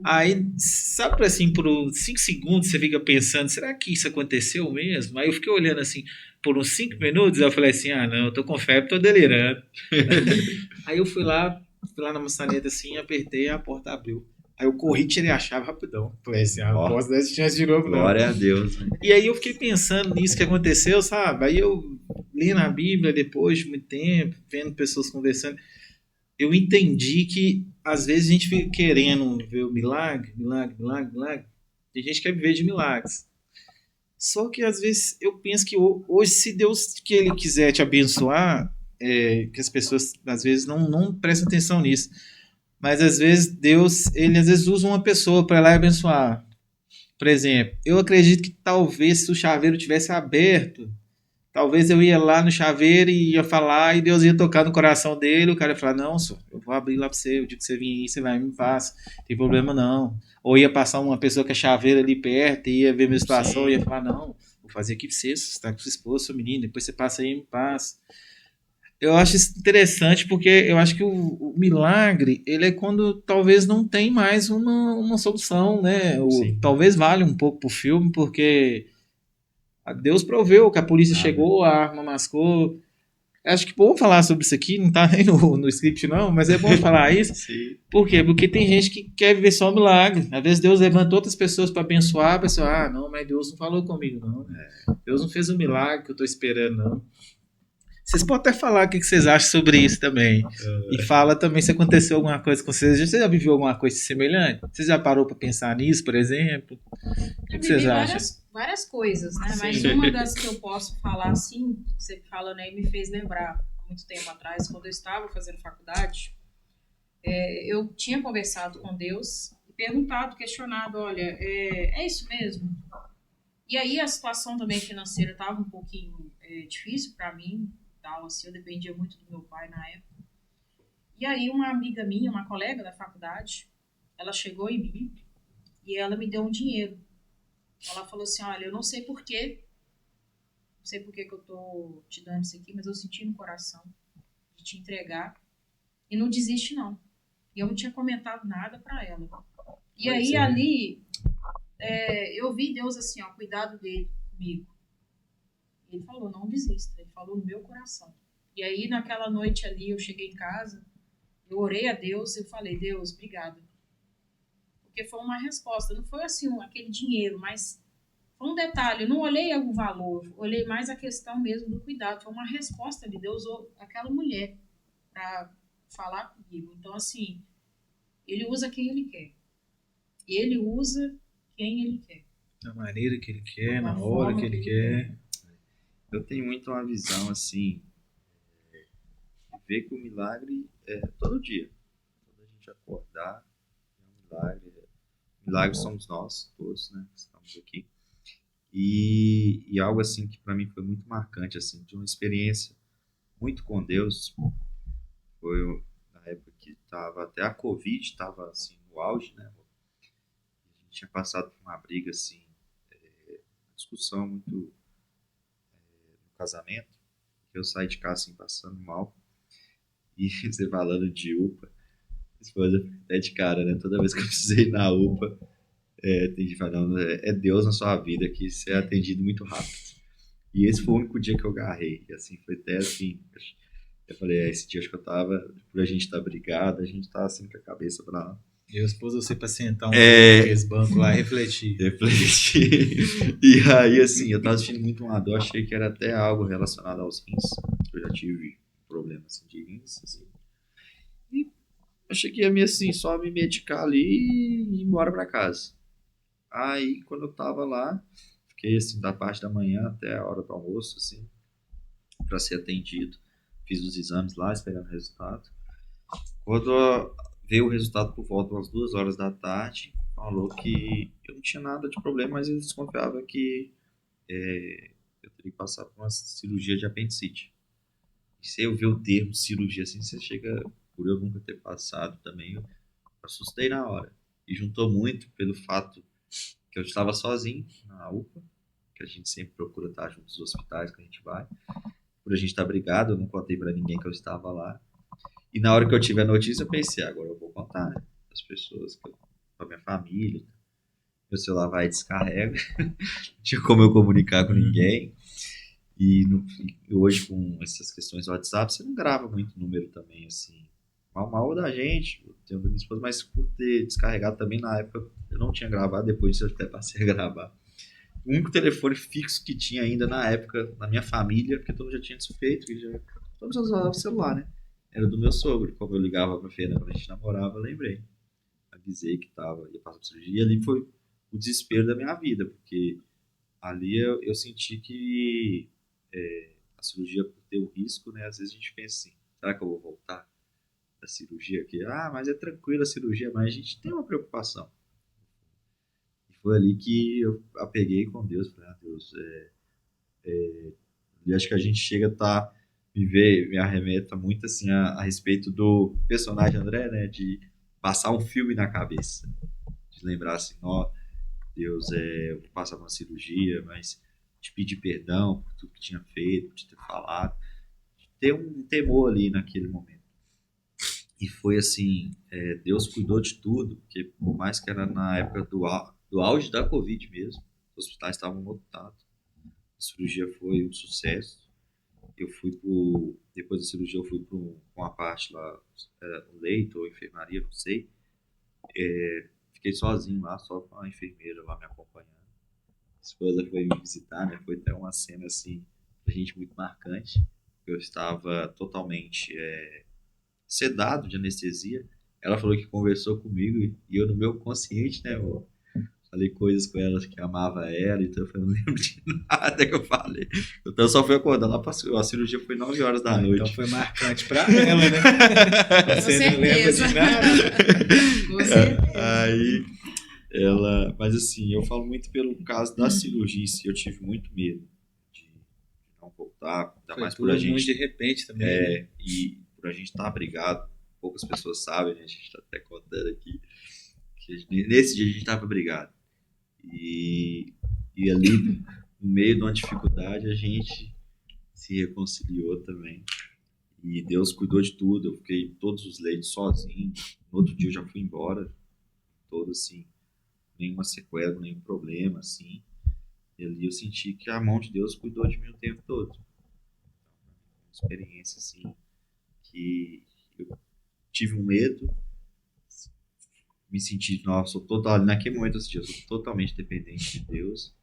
Aí, sabe assim, por 5 segundos você fica pensando, será que isso aconteceu mesmo? Aí eu fiquei olhando assim, por uns 5 minutos, eu falei assim, ah não, eu tô com febre, tô delirando. Aí eu fui lá na maçaneta assim, apertei, a porta abriu. Aí eu corri, tirei a chave rapidão. Falei assim, não posso dar essa chance de novo não. Glória a Deus. Né? E aí eu fiquei pensando nisso que aconteceu, sabe? Aí eu li na Bíblia depois de muito tempo, vendo pessoas conversando, eu entendi que às vezes a gente fica querendo ver o milagre. Tem gente que quer viver de milagres. Só que às vezes eu penso que hoje, se Deus que Ele quiser te abençoar, que as pessoas às vezes não prestam atenção nisso. Mas às vezes Deus, Ele às vezes usa uma pessoa para ir lá e abençoar. Por exemplo, eu acredito que talvez se o chaveiro tivesse aberto, talvez eu ia lá no chaveiro e ia falar e Deus ia tocar no coração dele. O cara ia falar, não, senhor, eu vou abrir lá para você. O dia que você vir aí, você vai me passa. Não tem problema não. Ou ia passar uma pessoa que é chaveiro ali perto e ia ver minha situação e ia falar, não, vou fazer aqui para você está com sua esposa, seu menino, depois você passa aí e me passa. Eu acho isso interessante porque eu acho que o milagre, ele é quando talvez não tem mais uma solução, né? Talvez valha um pouco pro filme, porque Deus proveu que a polícia chegou, a arma mascou. Acho que bom falar sobre isso aqui, não tá nem no script não, mas é bom falar isso. Sim. Por quê? Porque tem gente que quer viver só um milagre. Às vezes Deus levanta outras pessoas para abençoar, a pessoa, não, mas Deus não falou comigo não. Deus não fez um milagre que eu tô esperando não. Vocês podem até falar o que vocês acham sobre isso também. E fala também se aconteceu alguma coisa com vocês. Você já viveu alguma coisa semelhante? Você já parou para pensar nisso, por exemplo? O que vocês acham? Várias coisas, né? Mas uma das que eu posso falar assim, você falando aí me fez lembrar, há muito tempo atrás, quando eu estava fazendo faculdade, eu tinha conversado com Deus e perguntado, questionado, olha, é isso mesmo? E aí a situação também financeira estava um pouquinho difícil para mim, tal, assim, eu dependia muito do meu pai na época. E aí uma amiga minha, uma colega da faculdade, ela chegou em mim e ela me deu um dinheiro. Ela falou assim, olha, eu não sei porquê, não sei por que eu tô te dando isso aqui, mas eu senti no coração de te entregar e não desiste não. E eu não tinha comentado nada para ela. E aí ali, eu vi Deus assim, ó, cuidado dele comigo. Ele falou, não desista. Ele falou no meu coração. E aí, naquela noite ali, eu cheguei em casa, eu orei a Deus, eu falei, Deus, obrigada. Porque foi uma resposta. Não foi assim, aquele dinheiro, mas foi um detalhe. Eu não olhei o valor, olhei mais a questão mesmo do cuidado. Foi uma resposta de Deus, aquela mulher, para falar comigo. Então, assim, ele usa quem ele quer. Ele usa quem ele quer. Da maneira que ele quer, na hora que ele quer. Eu tenho muito uma visão assim, ver que o milagre é todo dia. Quando a gente acordar, é um milagre. Milagre somos nós, todos, né, que estamos aqui. E algo assim que para mim foi muito marcante, assim, de uma experiência muito com Deus, foi na época que estava até a Covid, estava assim no auge, né? A gente tinha passado por uma briga assim, discussão muito casamento, que eu saí de casa assim, passando mal, e você falando de UPA, a esposa fica até de cara, né? Toda vez que eu precisei ir na UPA, tem gente falando, é Deus na sua vida, que você é atendido muito rápido. E esse foi o único dia que eu agarrei, e assim, foi até assim, eu falei, esse dia acho que eu tava, por a gente estar brigado, a gente tá assim com a cabeça pra lá. Eu expus você pra sentar naqueles bancos lá e refletir. E aí, assim, eu tava sentindo muito uma dor, achei que era até algo relacionado aos rins. Eu já tive problemas assim, de rins, assim. E achei que ia assim, só me medicar ali e ir embora pra casa. Aí, quando eu tava lá, fiquei assim, da parte da manhã até a hora do almoço, assim, pra ser atendido. Fiz os exames lá, esperando o resultado. Quando veio o resultado por volta das 2 horas da tarde, falou que eu não tinha nada de problema, mas eles desconfiavam que eu teria que passar por uma cirurgia de apendicite. E se eu ver o termo cirurgia assim, você chega, por eu nunca ter passado também, eu assustei na hora. E juntou muito pelo fato que eu estava sozinho na UPA, que a gente sempre procura estar junto dos hospitais que a gente vai. Por a gente estar brigado, eu não contei para ninguém que eu estava lá. E na hora que eu tive a notícia, eu pensei, agora eu vou contar, né? As pessoas, pra minha família. Meu celular vai e descarrega. Não tinha como eu comunicar com ninguém. E hoje, com essas questões do WhatsApp, você não grava muito número também, assim. Mal da gente, eu tenho da minha esposa, mas por ter descarregado também na época, eu não tinha gravado, depois disso eu até passei a gravar. O único telefone fixo que tinha ainda na época, na minha família, porque todo mundo já tinha desfeito, que já, todos usavam o celular, né? Era do meu sogro. Como eu ligava pra Fernanda quando a gente namorava, eu lembrei. Avisei que ia passar por cirurgia. E ali foi o desespero da minha vida, porque ali eu senti que a cirurgia, por ter o risco, né? Às vezes a gente pensa assim, será que eu vou voltar da cirurgia aqui? Ah, mas é tranquilo a cirurgia, mas a gente tem uma preocupação. E foi ali que eu apeguei com Deus, falei, ah, Deus, e acho que a gente chega a me arremeta muito assim a respeito do personagem André, né? De passar um filme na cabeça. De lembrar assim, ó, Deus, eu vou passar uma cirurgia, mas te pedir perdão por tudo que tinha feito, por te ter falado. Ter um temor ali naquele momento. E foi assim, Deus cuidou de tudo, porque por mais que era na época do auge da Covid mesmo, os hospitais estavam lotados. A cirurgia foi um sucesso. Depois da cirurgia eu fui para uma parte lá, um leito ou enfermaria, não sei. Fiquei sozinho lá, só com a enfermeira lá me acompanhando. A esposa foi me visitar, né? Foi até uma cena assim, pra gente muito marcante. Eu estava totalmente sedado de anestesia. Ela falou que conversou comigo e eu no meu consciente, né? Eu falei coisas com ela que amava ela, então eu não lembro de nada que eu falei. Então eu só fui acordar lá, a cirurgia foi 9 horas da noite. Então foi marcante pra ela, né? Você não lembra de nada? Com certeza. Aí mas assim, eu falo muito pelo caso da cirurgia em si, eu tive muito medo de não voltar, ainda mais por a gente. Muito de repente também. Né? E por a gente estar abrigado, poucas pessoas sabem, né? A gente está até contando aqui, que nesse dia a gente estava abrigado. E ali, no meio de uma dificuldade, a gente se reconciliou também. E Deus cuidou de tudo. Eu fiquei em todos os leitos sozinho. No outro dia eu já fui embora. Todo assim, nenhuma sequela, nenhum problema, assim. E ali eu senti que a mão de Deus cuidou de mim o tempo todo. Então, uma experiência assim, que eu tive um medo, me senti, nossa, naquele momento eu senti, eu sou totalmente dependente de Deus,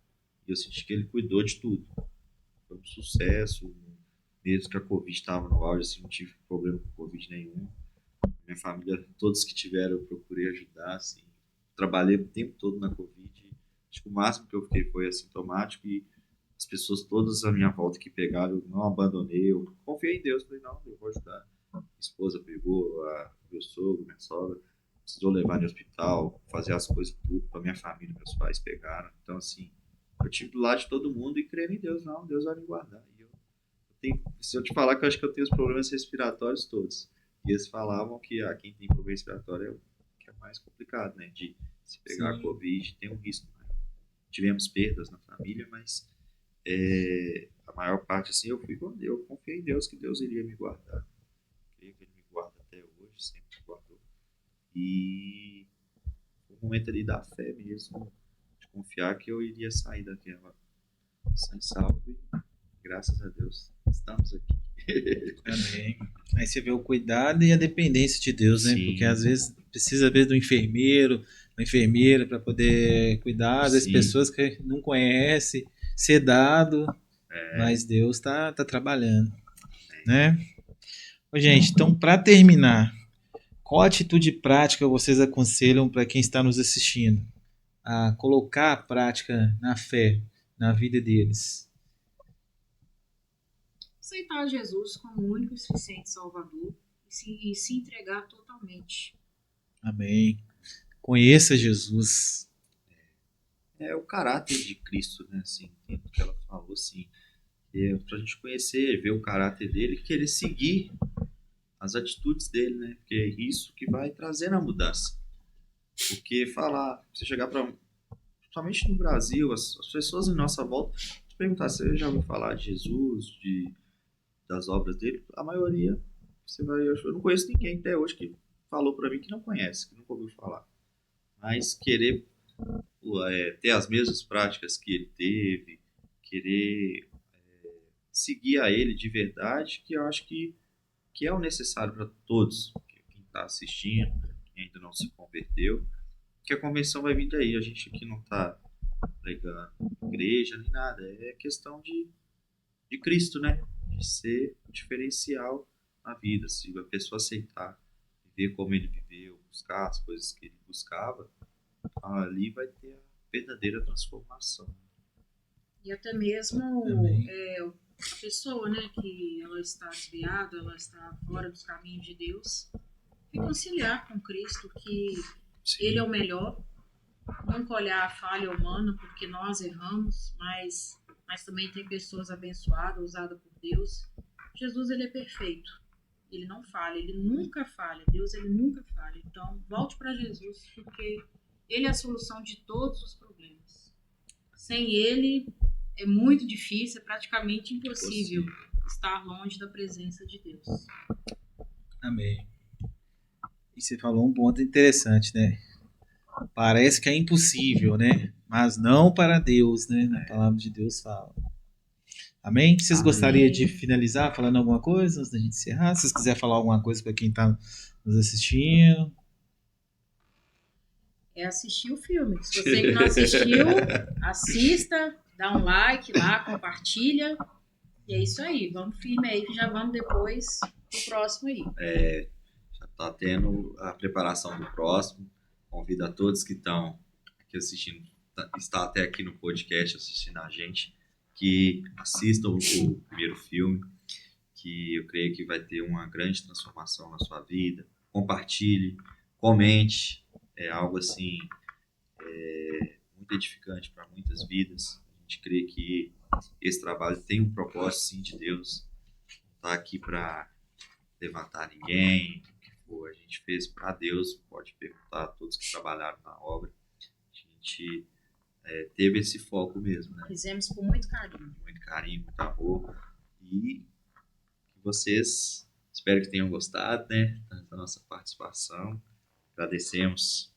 e eu senti que Ele cuidou de tudo. Foi um sucesso, mesmo que a Covid estava no auge, assim, não tive problema com Covid nenhum. Minha família, todos que tiveram, eu procurei ajudar, assim. Trabalhei o tempo todo na Covid, acho que o máximo que eu fiquei foi assintomático, e as pessoas todas à minha volta que pegaram, eu não abandonei, eu confiei em Deus, falei, não, eu vou ajudar. Minha esposa pegou, meu sogro, minha sogra, precisou levar no hospital, fazer as coisas tudo para minha família, meus pais pegaram. Então, assim, eu tive do lado de todo mundo e crendo em Deus. Não, Deus vai me guardar. Se eu te falar que eu acho que eu tenho os problemas respiratórios todos. E eles falavam que quem tem problema respiratório é o que é mais complicado, né? De se pegar a Covid, tem um risco. Né? Tivemos perdas na família, mas a maior parte, assim, eu confiei em Deus que Deus iria me guardar. Creio que Ele me guarda até hoje, sempre me guardou. E foi um momento ali da fé mesmo, de confiar que eu iria sair daquela sem salvo e graças a Deus estamos aqui. Amém. Aí você vê o cuidado e a dependência de Deus, né? Sim. Porque às vezes precisa ver do enfermeiro, uma enfermeira para poder cuidar das pessoas que não conhece, sedado, mas Deus tá trabalhando, né? Ô, gente, então para terminar, qual atitude prática vocês aconselham para quem está nos assistindo a colocar a prática na fé, na vida deles? Aceitar Jesus como o único e suficiente Salvador e se entregar totalmente. Amém. Conheça Jesus. É o caráter de Cristo, né? Assim, o que ela falou, assim, para a gente conhecer, ver o caráter dele, querer seguir as atitudes dele, né? Porque é isso que vai trazer a mudança. Porque você chegar para, principalmente no Brasil, as pessoas em nossa volta, perguntar se você já ouviu falar de Jesus, das obras dele, a maioria Eu não conheço ninguém até hoje que falou para mim que não conhece, que nunca ouviu falar. Mas querer ter as mesmas práticas que ele teve, querer seguir a ele de verdade, que eu acho que é o necessário para todos, quem está assistindo, quem ainda não se converteu, que a conversão vai vir daí. A gente aqui não está pregando igreja nem nada, é questão de Cristo, né? De ser o diferencial na vida. Se a pessoa aceitar viver como ele viveu, buscar as coisas que ele buscava, ali vai ter a verdadeira transformação. E até mesmo a pessoa, né, que ela está desviada, ela está fora dos caminhos de Deus, reconciliar com Cristo que Sim. Ele é o melhor, nunca olhar a falha humana, porque nós erramos, mas também tem pessoas abençoadas, usadas por Deus. Jesus, ele é perfeito, ele não falha, ele nunca falha, Deus, ele nunca falha. Então, volte para Jesus, porque ele é a solução de todos os problemas. Sem ele, é muito difícil, é praticamente impossível estar longe da presença de Deus. Amém. E você falou um ponto interessante, né? Parece que é impossível, né? Mas não para Deus, né? Na palavra de Deus fala. Amém? Vocês gostariam de finalizar falando alguma coisa antes da gente encerrar? Se vocês quiserem falar alguma coisa para quem está nos assistindo. É assistir o filme. Se você que não assistiu, assista, dá um like lá, compartilha. E é isso aí. Vamos firme aí que já vamos depois pro próximo aí. Já está tendo a preparação do próximo. Convido a todos que estão aqui assistindo, está até aqui no podcast assistindo a gente, que assistam o primeiro filme, que eu creio que vai ter uma grande transformação na sua vida. Compartilhe, comente, é algo assim muito edificante para muitas vidas. A gente crê que esse trabalho tem um propósito sim de Deus, não está aqui para levantar ninguém. A gente fez para Deus, pode perguntar a todos que trabalharam na obra. A gente teve esse foco mesmo, né? Fizemos com muito carinho. Muito carinho, muito amor. E que vocês, espero que tenham gostado, né, da nossa participação. Agradecemos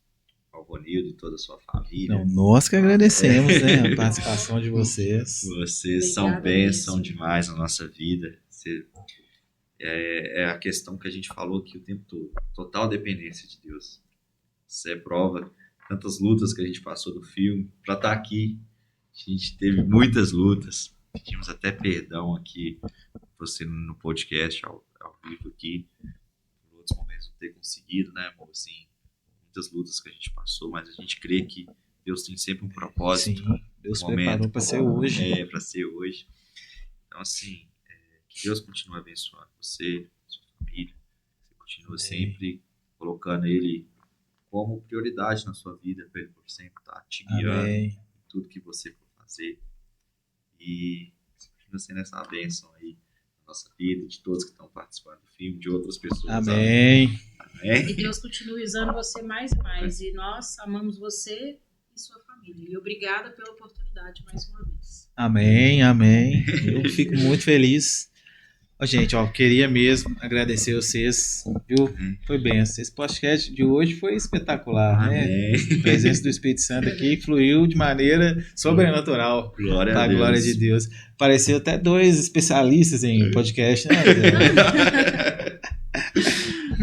ao Ronildo e toda a sua família. Não, nós que agradecemos, né, a participação de vocês. Vocês são bênção demais na nossa vida. É a questão que a gente falou aqui o tempo todo. Total dependência de Deus. Isso é prova. Tantas lutas que a gente passou no filme. Para estar aqui, a gente teve muitas lutas. Pedimos até perdão aqui você no podcast, ao vivo aqui. Por outros momentos não ter conseguido, né, amor? Assim, muitas lutas que a gente passou, mas a gente crê que Deus tem sempre um propósito. Sim, Deus preparou para ser hoje. Para ser hoje. Então, assim, que Deus continue abençoando você, sua família. Você continua sempre colocando Ele como prioridade na sua vida, para Ele por sempre estar te guiando em tudo que você for fazer. E você continua sendo essa bênção aí na nossa vida, de todos que estão participando do filme, de outras pessoas. Amém. E Deus continue usando você mais e mais. E nós amamos você e sua família. E obrigada pela oportunidade mais uma vez. Amém. Eu fico muito feliz. Gente, queria mesmo agradecer vocês, viu? Foi bem. Esse podcast de hoje foi espetacular, né? A presença do Espírito Santo aqui fluiu de maneira sobrenatural. Glória a Deus. Glória de Deus. Pareceu até dois especialistas em podcast, né?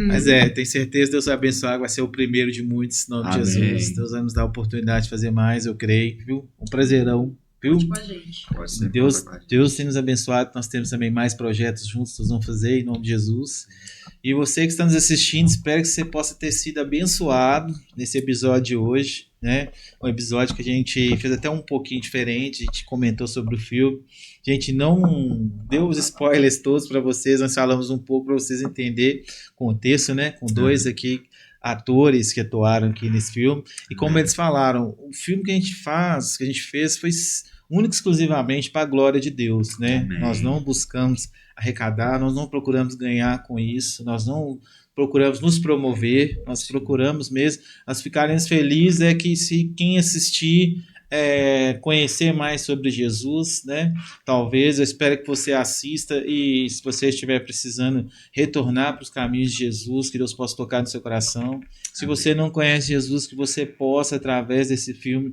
Mas tenho certeza que Deus vai abençoar, vai ser o primeiro de muitos, em nome de Jesus. Deus vai nos dar a oportunidade de fazer mais, eu creio, viu? Um prazerão. Viu? Deus tem nos abençoado, nós temos também mais projetos juntos que nós vamos fazer em nome de Jesus. E você que está nos assistindo, espero que você possa ter sido abençoado nesse episódio de hoje, né? Um episódio que a gente fez até um pouquinho diferente, a gente comentou sobre o filme. A gente não deu os spoilers todos para vocês, nós falamos um pouco para vocês entenderem o contexto, né? Com dois aqui atores que atuaram aqui nesse filme. E como eles falaram, o filme que a gente fez foi único e exclusivamente para a glória de Deus, né? Amém. Nós não buscamos arrecadar, nós não procuramos ganhar com isso, nós não procuramos nos promover, nós procuramos mesmo, nós ficaremos felizes que se quem assistir conhecer mais sobre Jesus, né? Talvez, eu espero que você assista e se você estiver precisando retornar para os caminhos de Jesus, que Deus possa tocar no seu coração. Se você não conhece Jesus, que você possa, através desse filme,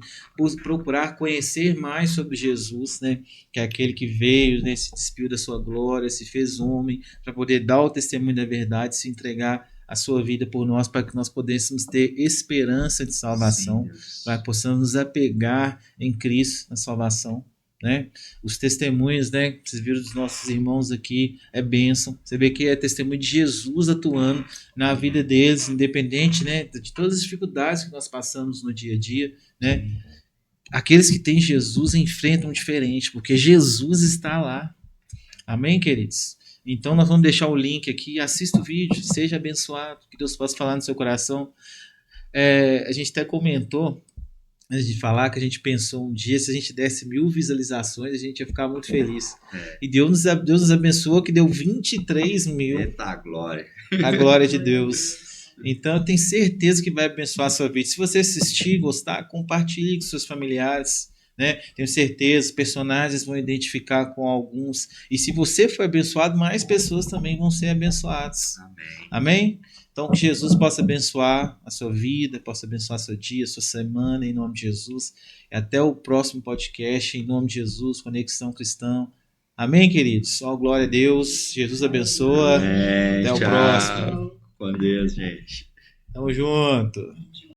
procurar conhecer mais sobre Jesus, né? Que é aquele que veio, né? Se despiu da sua glória, se fez homem, para poder dar o testemunho da verdade, se entregar a sua vida por nós, para que nós pudéssemos ter esperança de salvação, para que possamos nos apegar em Cristo, na salvação. Né? Os testemunhos, né? Vocês viram dos nossos irmãos aqui, é bênção. Você vê que é testemunho de Jesus atuando na vida deles, independente, né, de todas as dificuldades que nós passamos no dia a dia. Né? Aqueles que têm Jesus enfrentam diferente, porque Jesus está lá. Amém, queridos? Então nós vamos deixar o link aqui, assista o vídeo, seja abençoado, que Deus possa falar no seu coração. A gente até comentou, antes de falar, que a gente pensou um dia, se a gente desse 1000 visualizações, a gente ia ficar muito feliz. E Deus nos abençoou, que deu 23 mil. Eita, glória. A glória de Deus. Então eu tenho certeza que vai abençoar a sua vida. Se você assistir, gostar, compartilhe com seus familiares. Né? Tenho certeza, personagens vão identificar com alguns. E se você for abençoado, mais pessoas também vão ser abençoadas. Amém. Amém? Então, que Jesus possa abençoar a sua vida, possa abençoar seu dia, sua semana, em nome de Jesus. E até o próximo podcast, em nome de Jesus, Conexão Cristã. Amém, queridos? Ó, glória a Deus. Jesus abençoa. Amém. Até o Tchau. próximo. Com Deus, gente. Tamo junto.